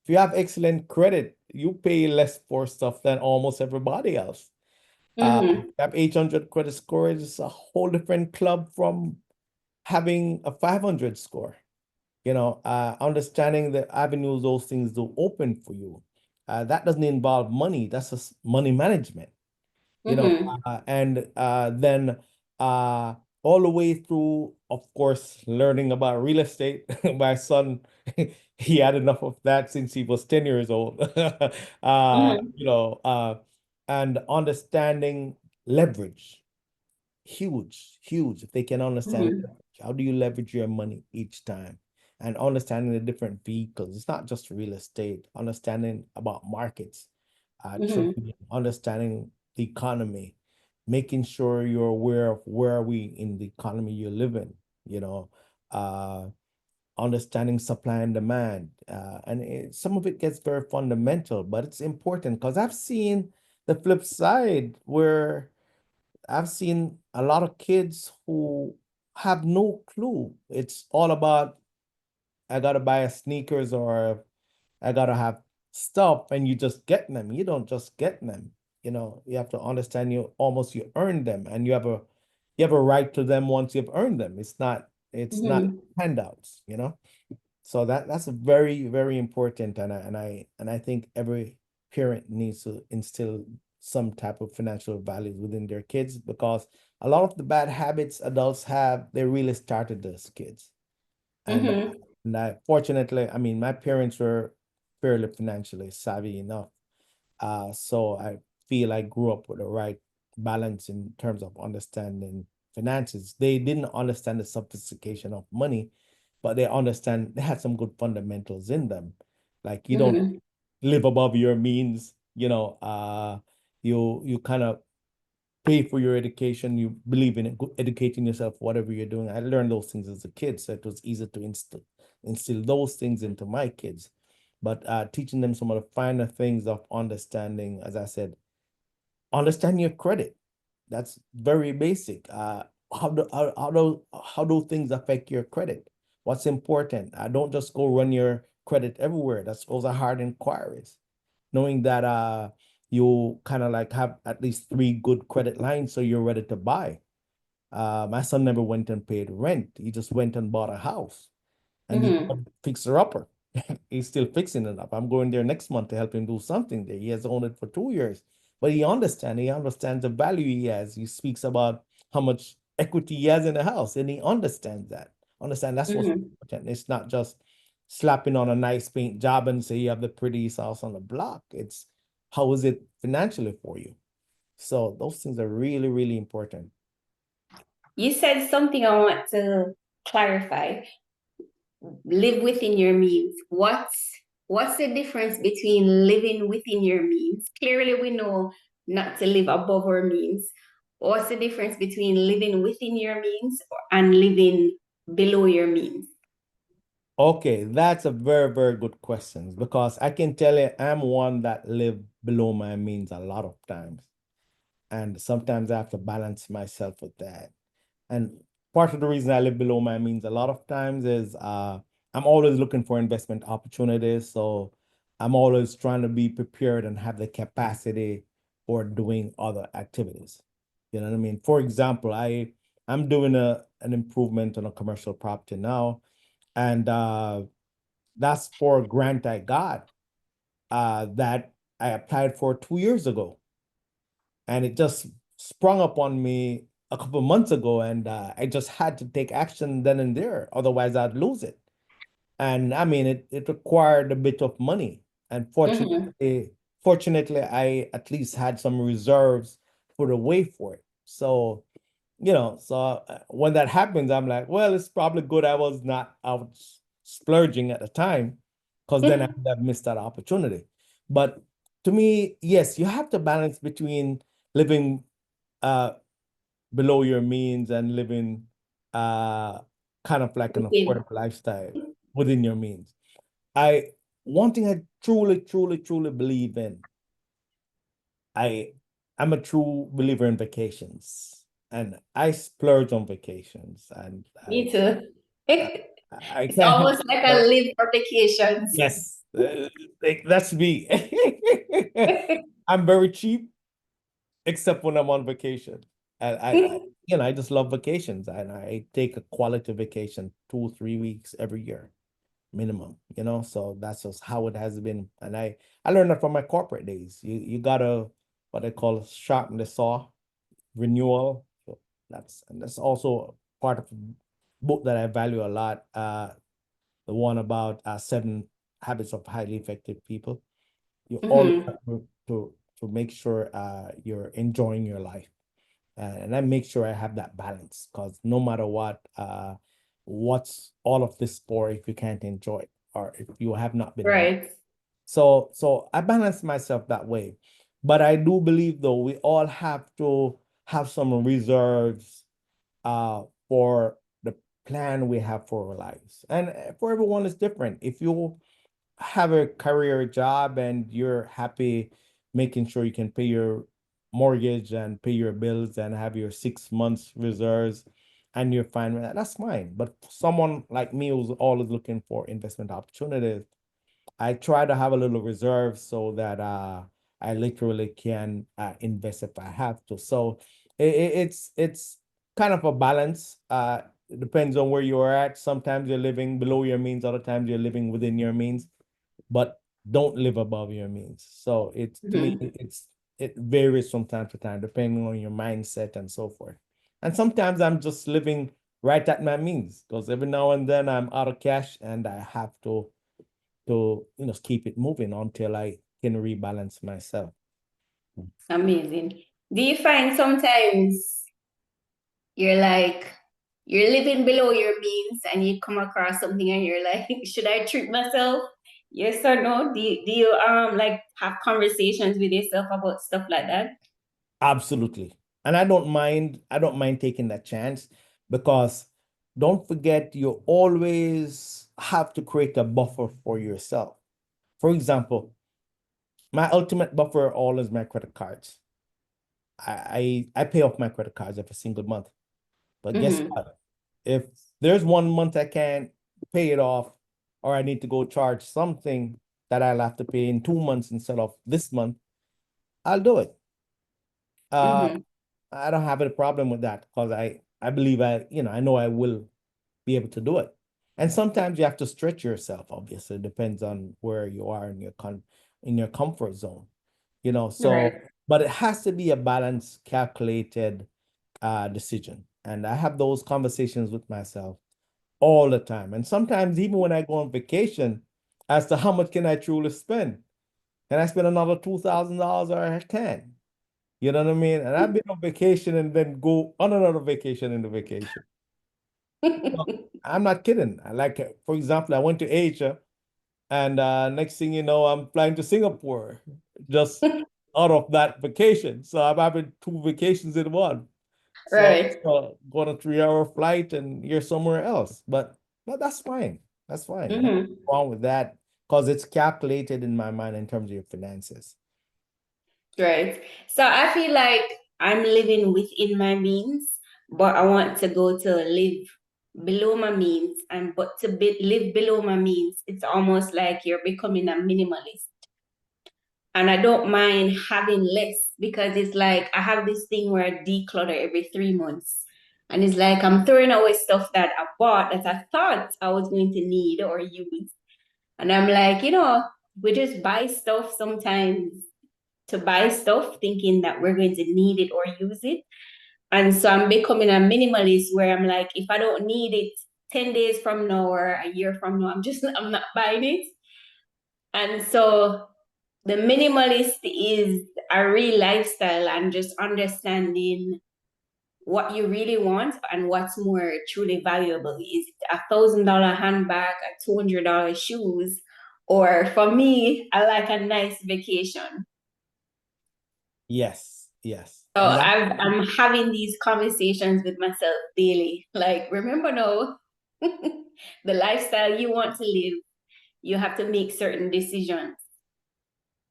S2: If you have excellent credit, you pay less for stuff than almost everybody else. If
S1: Mm-hmm.
S2: you have 800 credit score, it's a whole different club from having a 500 score. Understanding the avenues those things do open for you. That doesn't involve money. That's just money management you know,
S1: Mm-hmm.
S2: and then uh, all the way through, of course, learning about real estate. My son, he had enough of that since he was 10 years old. uh,
S1: Mm-hmm.
S2: you know, uh, and understanding leverage, huge, huge. If they can understand
S1: Mm-hmm.
S2: leverage, how do you leverage your money each time? And understanding the different vehicles. It's not just real estate, understanding about markets,
S1: Mm-hmm.
S2: trading, understanding the economy, making sure you're aware of where are we in the economy you live in, you know, understanding supply and demand. Some of it gets very fundamental, but it's important because I've seen the flip side where I've seen a lot of kids who have no clue. It's all about, I gotta buy a sneakers or I gotta have stuff, and you just get them. You don't just get them. You know, you have to understand you earn them, and you have a right to them once you've earned them. It's not
S1: Mm-hmm.
S2: handouts, you know. So that's a very, very important, and I think every parent needs to instill some type of financial values within their kids, because a lot of the bad habits adults have, they really started as kids. And
S1: Mm-hmm.
S2: and I fortunately, I mean, my parents were fairly financially savvy enough. So I feel I grew up with the right balance in terms of understanding finances. They didn't understand the sophistication of money, but they had some good fundamentals in them. Like you don't
S1: Mm-hmm.
S2: live above your means, you kind of pay for your education, you believe in it, educating yourself, whatever you're doing. I learned those things as a kid, so it was easy to instill those things into my kids. But teaching them some of the finer things of understanding, as I said, understand your credit. That's very basic. How do things affect your credit? What's important? I don't just go run your credit everywhere. Those are hard inquiries. Knowing that you kind of like have at least 3 good credit lines so you're ready to buy. My son never went and paid rent. He just went and bought a house, and he's a
S1: Mm-hmm.
S2: fixer upper. He's still fixing it up. I'm going there next month to help him do something there. He has owned it for 2 years, but he understands the value he has. He speaks about how much equity he has in the house, and he understands that. Understand that's what's
S1: Mm-hmm.
S2: important. It's not just slapping on a nice paint job and say you have the prettiest house on the block. It's how is it financially for you? So those things are really, really important.
S1: You said something I want to clarify. Live within your means. What's the difference between living within your means? Clearly, we know not to live above our means. What's the difference between living within your means and living below your means?
S2: Okay, that's a very, very good question, because I can tell you I'm one that live below my means a lot of times. And sometimes I have to balance myself with that. And part of the reason I live below my means a lot of times is I'm always looking for investment opportunities. So I'm always trying to be prepared and have the capacity for doing other activities. You know what I mean? For example, I'm doing an improvement on a commercial property now, and that's for a grant I got that I applied for 2 years ago, and it just sprung up on me a couple months ago, and I just had to take action then and there, otherwise I'd lose it. And I mean, it required a bit of money, and
S1: Mm-hmm.
S2: fortunately, I at least had some reserves for the way for it. So when that happens, I'm like, well, it's probably good I was not out splurging at the time, because then I would have missed that opportunity. But to me, yes, you have to balance between living uh below your means and living uh kind of like an
S1: Within.
S2: affordable lifestyle within your means. I One thing I truly, truly, truly believe in, I I'm a true believer in vacations, and I splurge on vacations, and
S1: Me too.
S2: I
S1: It's
S2: can't help
S1: almost like a
S2: but
S1: live for vacations.
S2: yes, that's me. I'm very cheap, except when I'm on vacation. I just love vacations, and I take a quality vacation 2, 3 weeks every year minimum. So that's just how it has been, and I learned that from my corporate days. You gotta, what they call, sharpen the saw, renewal. So that's also part of the book that I value a lot. The one about 7 habits of highly effective people. You always
S1: Mm-hmm.
S2: have to make sure you're enjoying your life. And I make sure I have that balance, because no matter what's all of this for if you can't enjoy it, or if you have not been around.
S1: Right.
S2: So I balance myself that way. But I do believe, though, we all have to have some reserves for the plan we have for our lives. And for everyone, it's different. If you have a career job and you're happy making sure you can pay your mortgage and pay your bills and have your 6 months reserves and you're fine with that, that's fine. But someone like me who's always looking for investment opportunities, I try to have a little reserve so that I literally can invest if I have to. So it's kind of a balance. It depends on where you are at. Sometimes you're living below your means, other times you're living within your means, but don't live above your means. So it's to me,
S1: Mhm.
S2: it varies from time to time, depending on your mindset and so forth. And sometimes I'm just living right at my means because every now and then I'm out of cash and I have to keep it moving until I can rebalance myself.
S1: Amazing. Do you find sometimes you're like you're living below your means and you come across something and you're like, should I treat myself? Yes or no? Do you like have conversations with yourself about stuff like that?
S2: Absolutely. And I don't mind taking that chance because don't forget you always have to create a buffer for yourself. For example, my ultimate buffer always my credit cards. I pay off my credit cards every single month. But guess
S1: Mm-hmm.
S2: what? If there's 1 month I can't pay it off, or I need to go charge something that I'll have to pay in 2 months instead of this month, I'll do it. Uh,
S1: Mm-hmm.
S2: I don't have a problem with that because I believe I know I will be able to do it. And sometimes you have to stretch yourself, obviously. It depends on where you are in your comfort zone. So
S1: Right.
S2: but it has to be a balanced, calculated decision. And I have those conversations with myself all the time. And sometimes even when I go on vacation, as to how much can I truly spend? Can I spend another $2,000 or I can? You know what I mean? And I've been on vacation and then go on another vacation in the vacation. Well, I'm not kidding. Like, for example, I went to Asia and next thing you know, I'm flying to Singapore just out of that vacation. So I'm having two vacations in one. So
S1: Right.
S2: go on a 3 hour flight and you're somewhere else. But that's fine. That's fine. Nothing
S1: Mm-hmm.
S2: wrong with that because it's calculated in my mind in terms of your finances.
S1: Right. So I feel like I'm living within my means, but I want to go to live below my means. And but to live below my means, it's almost like you're becoming a minimalist. And I don't mind having less because it's like I have this thing where I declutter every 3 months. And it's like I'm throwing away stuff that I bought that I thought I was going to need or use. And I'm like, we just buy stuff sometimes to buy stuff thinking that we're going to need it or use it. And so I'm becoming a minimalist where I'm like, if I don't need it 10 days from now or a year from now, I'm not buying it. And so the minimalist is a real lifestyle and just understanding what you really want and what's more truly valuable. Is it $1,000 handbag, $200 shoes, or for me, I like a nice vacation.
S2: Yes, yes.
S1: So
S2: And that
S1: I'm having these conversations with myself daily. Like, remember now, the lifestyle you want to live, you have to make certain decisions.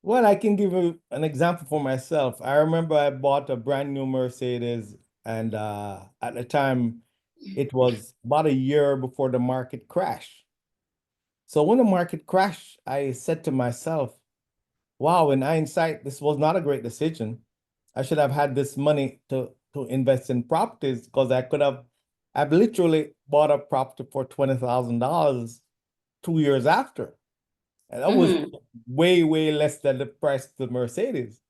S2: well, I can give you an example for myself. I remember I bought a brand new Mercedes and at the time it was about a year before the market crashed. So when the market crashed, I said to myself, wow, in hindsight, this was not a great decision. I should have had this money to invest in properties because I've literally bought a property for $20,000 2 years after. And that was
S1: Mm-hmm.
S2: way, way less than the price of the Mercedes.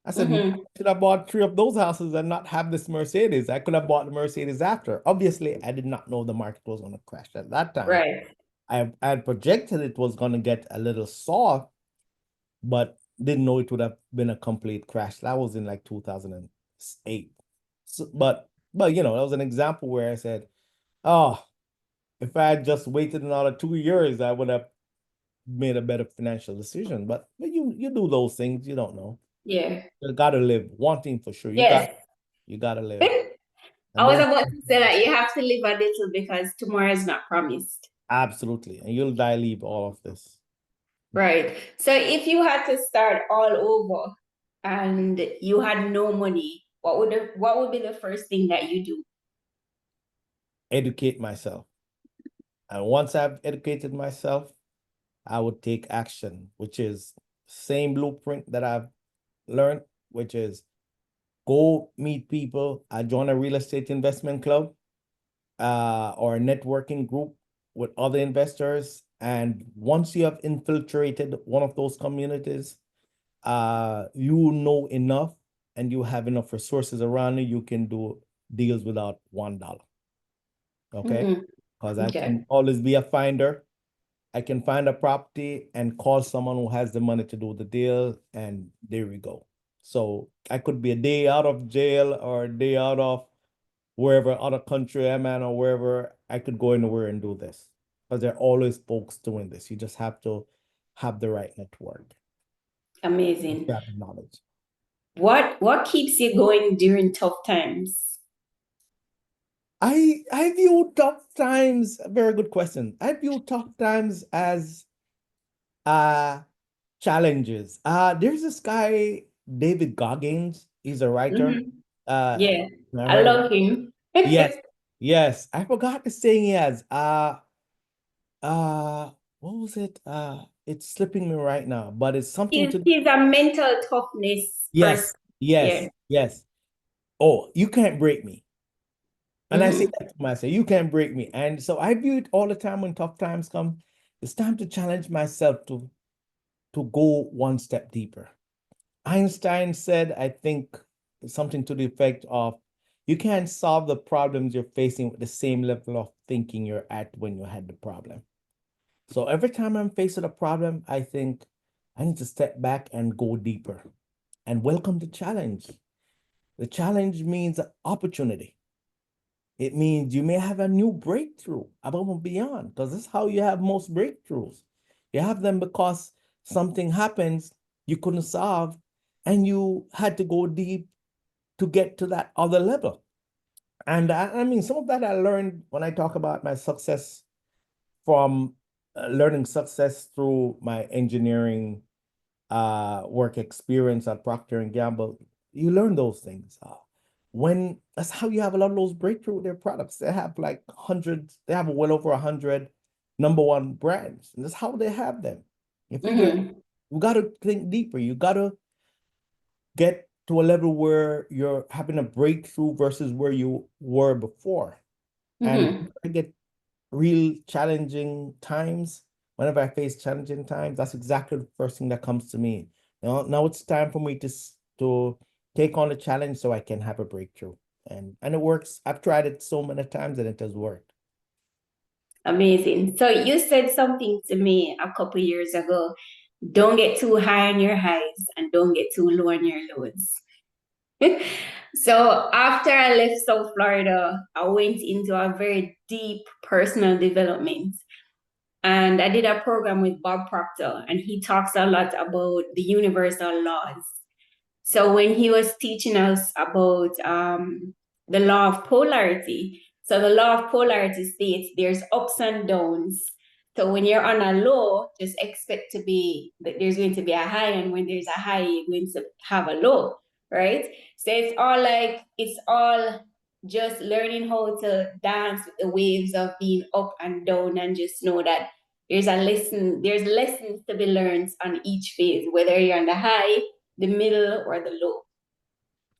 S2: I said, "Man, I
S1: Mm-hmm.
S2: should have bought three of those houses and not have this Mercedes. I could have bought the Mercedes after. Obviously, I did not know the market was going to crash at that time.
S1: Right.
S2: I had projected it was going to get a little soft, but didn't know it would have been a complete crash. That was in like 2008. So, but that was an example where I said, oh, if I had just waited another 2 years, I would have made a better financial decision. But you do those things, you don't know.
S1: Yeah.
S2: You gotta live wanting for sure. You got
S1: Yes.
S2: You gotta live.
S1: I
S2: And
S1: was
S2: then
S1: about to say that you have to live a little because tomorrow is not promised.
S2: absolutely. And you'll die leave all of this.
S1: Right. So if you had to start all over and you had no money, what would be the first thing that you do?
S2: Educate myself. And once I've educated myself, I would take action, which is same blueprint that I've learned, which is go meet people. I join a real estate investment club or a networking group with other investors. And once you have infiltrated one of those communities, you know enough and you have enough resources around you can do deals without $1. Okay.
S1: Mm-hmm.
S2: Because I
S1: Okay.
S2: can always be a finder. I can find a property and call someone who has the money to do the deal, and there we go. So I could be a day out of jail or a day out of wherever other country I'm in or wherever I could go anywhere and do this. Because there are always folks doing this. You just have to have the right network.
S1: Amazing.
S2: Grab the knowledge.
S1: What keeps you going during tough times?
S2: I view tough times, a very good question. I view tough times as uh challenges. There's this guy, David Goggins. He's a writer.
S1: Mm-hmm.
S2: Uh,
S1: Yeah,
S2: I
S1: I
S2: heard of
S1: love him.
S2: yes, yes. I forgot the saying he has. What was it? It's slipping me right now, but it's something to
S1: He's a mental toughness person.
S2: yes, yes,
S1: Yeah.
S2: yes. Oh, you can't break me. And I say
S1: Mm-hmm.
S2: that to myself, you can't break me. And so I view it all the time when tough times come. It's time to challenge myself to go one step deeper. Einstein said, I think something to the effect of, you can't solve the problems you're facing with the same level of thinking you're at when you had the problem. So every time I'm faced with a problem, I think I need to step back and go deeper and welcome the challenge. The challenge means opportunity. It means you may have a new breakthrough above and beyond, because this is how you have most breakthroughs. You have them because something happens you couldn't solve, and you had to go deep to get to that other level. And I mean, some of that I learned when I talk about my success from learning success through my engineering work experience at Procter and Gamble. You learn those things. When that's how you have a lot of those breakthrough with their products. They have like hundreds, they have well over 100 number one brands, and that's how they have them. You figure
S1: Mm-hmm.
S2: you got to think deeper. You got to get to a level where you're having a breakthrough versus where you were before. And
S1: Mm-hmm.
S2: I get real challenging times. Whenever I face challenging times, that's exactly the first thing that comes to me. Now it's time for me to take on the challenge so I can have a breakthrough. And it works. I've tried it so many times and it has worked.
S1: Amazing. So you said something to me a couple years ago. Don't get too high on your highs and don't get too low on your lows. So after I left South Florida, I went into a very deep personal development. And I did a program with Bob Proctor, and he talks a lot about the universal laws. So when he was teaching us about the law of polarity, so the law of polarity states there's ups and downs. So when you're on a low, just expect to be that there's going to be a high, and when there's a high, you're going to have a low, right? So it's all just learning how to dance with the waves of being up and down, and just know that there's lessons to be learned on each phase, whether you're on the high, the middle, or the low.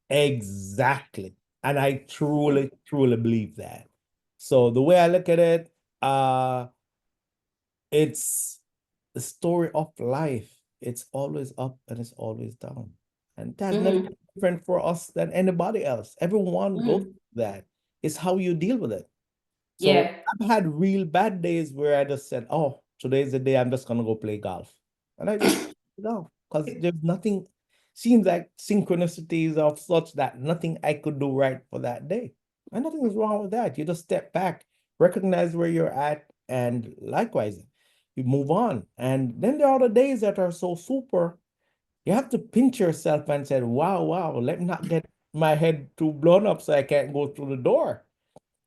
S2: Exactly. And I truly, truly believe that. So the way I look at it, it's the story of life. It's always up and it's always down. And that's never
S1: Mm-hmm.
S2: different for us than anybody else. Everyone goes
S1: Mm-hmm.
S2: through that. It's how you deal with it. So
S1: Yeah.
S2: I've had real bad days where I just said, oh, today's the day I'm just gonna go play golf. And I just go because there's nothing, seems like synchronicities of such that nothing I could do right for that day. And nothing is wrong with that. You just step back, recognize where you're at, and likewise, you move on. And then there are the days that are so super, you have to pinch yourself and say, wow, wow, let me not get my head too blown up so I can't go through the door.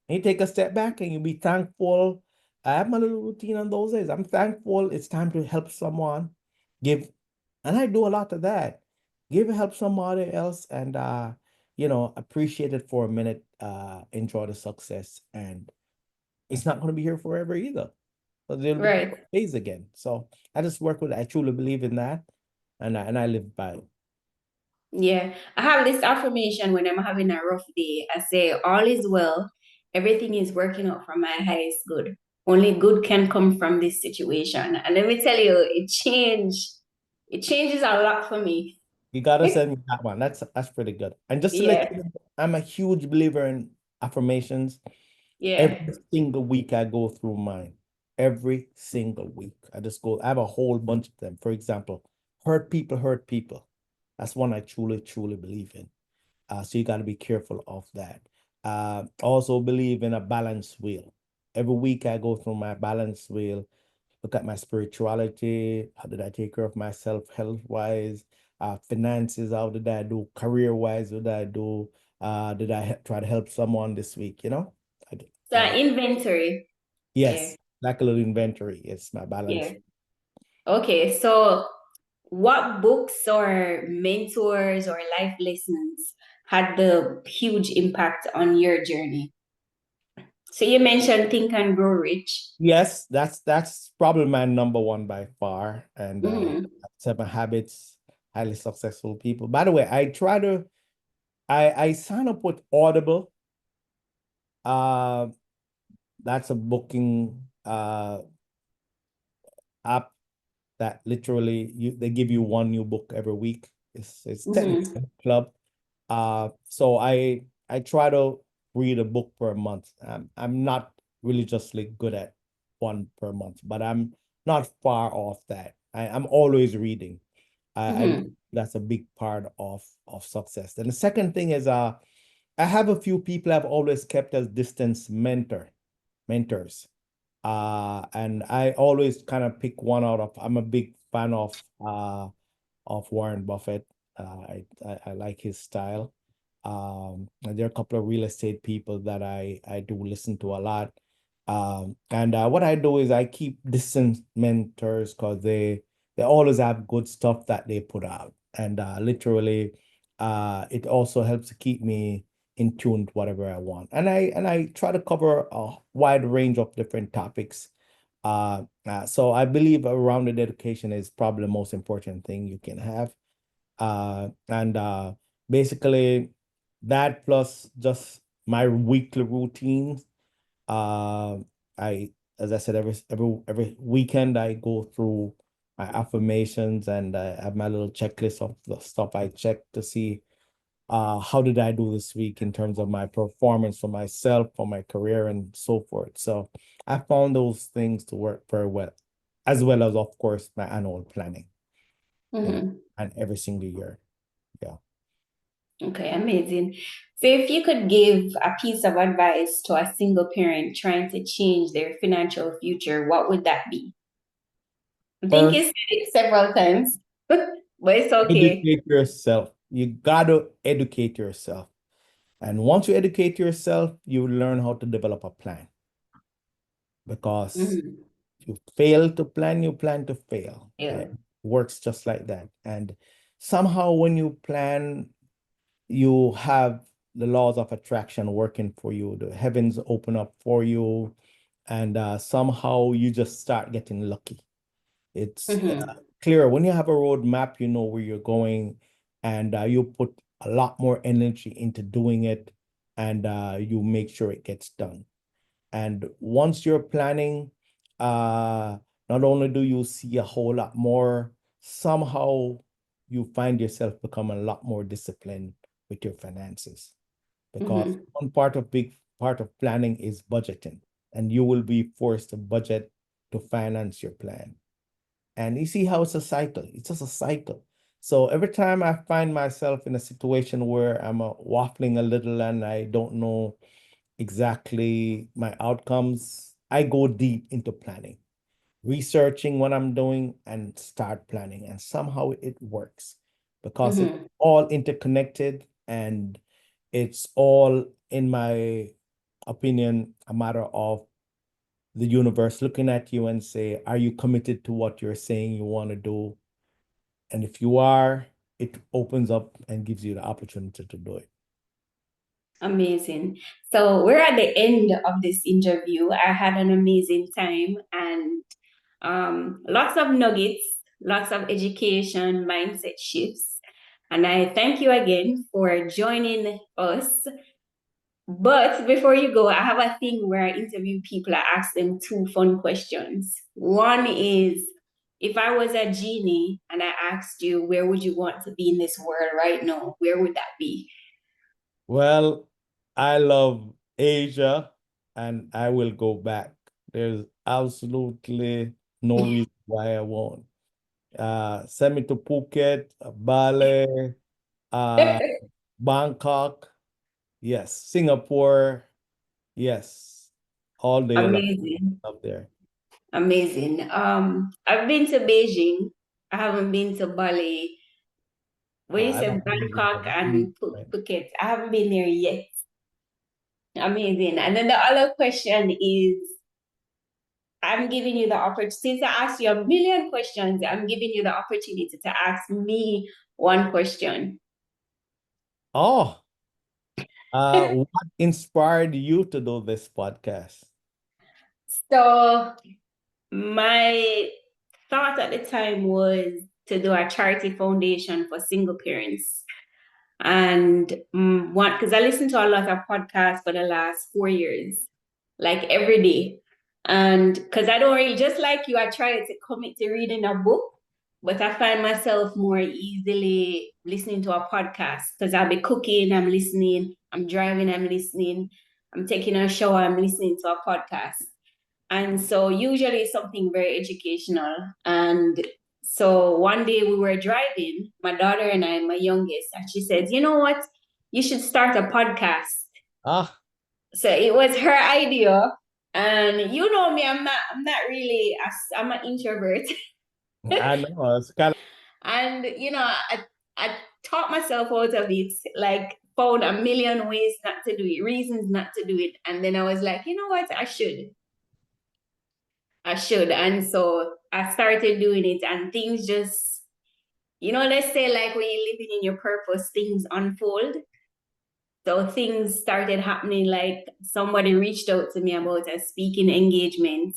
S2: And you take a step back and you be thankful. I have my little routine on those days. I'm thankful it's time to help someone, give, and I do a lot of that. Give help somebody else and appreciate it for a minute, enjoy the success. And it's not going to be here forever either. But there'll be
S1: Right.
S2: days again. So I just work with it. I truly believe in that. And I live by it.
S1: Yeah. I have this affirmation when I'm having a rough day. I say, all is well. Everything is working out for my highest good. Only good can come from this situation. And let me tell you, it changes a lot for me.
S2: You gotta send me that one. That's pretty good. And just to let
S1: Yeah.
S2: you know, I'm a huge believer in affirmations. Every
S1: Yeah.
S2: single week I go through mine. Every single week. I have a whole bunch of them. For example, hurt people hurt people. That's one I truly, truly believe in. So you got to be careful of that. Also believe in a balance wheel. Every week I go through my balance wheel, look at my spirituality. How did I take care of myself health wise? Finances, how did I do? Career wise, what did I do? Did I try to help someone this week? I, d-
S1: So inventory. Yeah.
S2: yes, like a little inventory. It's my balance.
S1: Yeah. Okay. So what books or mentors or life lessons had the huge impact on your journey? So you mentioned Think and Grow Rich.
S2: Yes, that's probably my number one by far. And
S1: Mm-hmm.
S2: Seven Habits, Highly Successful People. By the way, I sign up with Audible. Uh, that's a booking app that literally they give you one new book every week. It's technically
S1: Mm-hmm.
S2: a club. So I try to read a book per month. I'm not religiously good at one per month, but I'm not far off that. I'm always reading. I believe
S1: Mm-hmm.
S2: that's a big part of success. And the second thing is I have a few people I've always kept as distance mentors. And I always kind of pick one out of, I'm a big fan of Warren Buffett. I like his style. And there are a couple of real estate people that I do listen to a lot. And what I do is I keep distance mentors because they always have good stuff that they put out. And literally, it also helps to keep me in tune to whatever I want. And I try to cover a wide range of different topics. So I believe a rounded education is probably the most important thing you can have. And basically that plus just my weekly routines. Uh, I, as I said, every weekend I go through my affirmations and I have my little checklist of the stuff I check to see how did I do this week in terms of my performance for myself, for my career, and so forth. So I found those things to work very well, as well as, of course, my annual planning,
S1: Mm-hmm.
S2: and every single year. Yeah.
S1: Okay, amazing. So if you could give a piece of advice to a single parent trying to change their financial future, what would that be? I think you
S2: First,
S1: said it several times, but it's okay.
S2: educate yourself. You got to educate yourself. And once you educate yourself, you learn how to develop a plan. Because
S1: Mm-hmm.
S2: if you fail to plan, you plan to fail.
S1: Yeah.
S2: It works just like that. And somehow when you plan, you have the laws of attraction working for you. The heavens open up for you, and somehow you just start getting lucky. It's
S1: Mm-hmm.
S2: clear when you have a roadmap, you know where you're going, and you put a lot more energy into doing it, and you make sure it gets done. And once you're planning, uh, not only do you see a whole lot more, somehow you find yourself become a lot more disciplined with your finances. Because
S1: Mm-hmm.
S2: one big part of planning is budgeting, and you will be forced to budget to finance your plan. And you see how it's a cycle. It's just a cycle. So every time I find myself in a situation where I'm waffling a little and I don't know exactly my outcomes, I go deep into planning, researching what I'm doing and start planning. And somehow it works because it's
S1: Mm-hmm.
S2: all interconnected. And it's all, in my opinion, a matter of the universe looking at you and say, are you committed to what you're saying you want to do? And if you are, it opens up and gives you the opportunity to do it.
S1: Amazing. So we're at the end of this interview. I had an amazing time and lots of nuggets, lots of education, mindset shifts. And I thank you again for joining us. But before you go, I have a thing where I interview people, I ask them two fun questions. One is, if I was a genie and I asked you, where would you want to be in this world right now? Where would that be?
S2: Well, I love Asia and I will go back. There's absolutely no reason why I won't. Send me to Phuket, Bali, Bangkok, yes, Singapore, yes, all day long
S1: Amazing.
S2: up there.
S1: Amazing. I've been to Beijing. I haven't been to Bali. When you
S2: I
S1: said
S2: don't believe in
S1: Bangkok
S2: that.
S1: and Phuket, I haven't been there yet. Amazing. And then the other question is, I'm giving you the opportunity, since I asked you a million questions, I'm giving you the opportunity to ask me one question.
S2: Oh, what inspired you to do this podcast?
S1: So my thought at the time was to do a charity foundation for single parents. And one, because I listened to a lot of podcasts for the last 4 years, like every day. And because I don't really, just like you, I try to commit to reading a book, but I find myself more easily listening to a podcast because I'll be cooking, I'm listening, I'm driving, I'm listening, I'm taking a shower, I'm listening to a podcast. And so usually it's something very educational. And so one day we were driving, my daughter and I, my youngest, and she said, you know what? You should start a podcast.
S2: Ah,
S1: So it was her idea. And you know me, I'm not really, I'm an introvert.
S2: I know, it's kind of,
S1: And I taught myself out of it, like found a million ways not to do it, reasons not to do it. And then I was like, you know what? I should. And so I started doing it, and things just, let's say like when you're living in your purpose, things unfold. So things started happening, like somebody reached out to me about a speaking engagement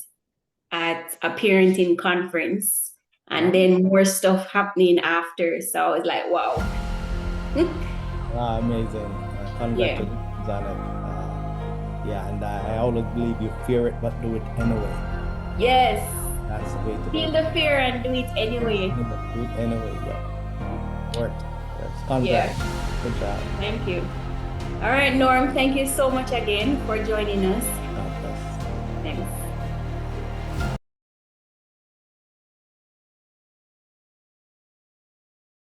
S1: at a parenting conference, and then more stuff happening after. So I was like, wow.
S2: amazing.
S1: Yeah.
S2: Congratulations on it. Yeah, and I always believe you fear it, but do it anyway.
S1: Yes.
S2: That's the way to
S1: Feel
S2: do it.
S1: the fear and do it anyway.
S2: Do it anyway, yeah. Worked. Congrats.
S1: Yeah.
S2: Good job.
S1: Thank you. All right, Norm, thank you so much again for joining us.
S2: God bless.
S1: Thanks.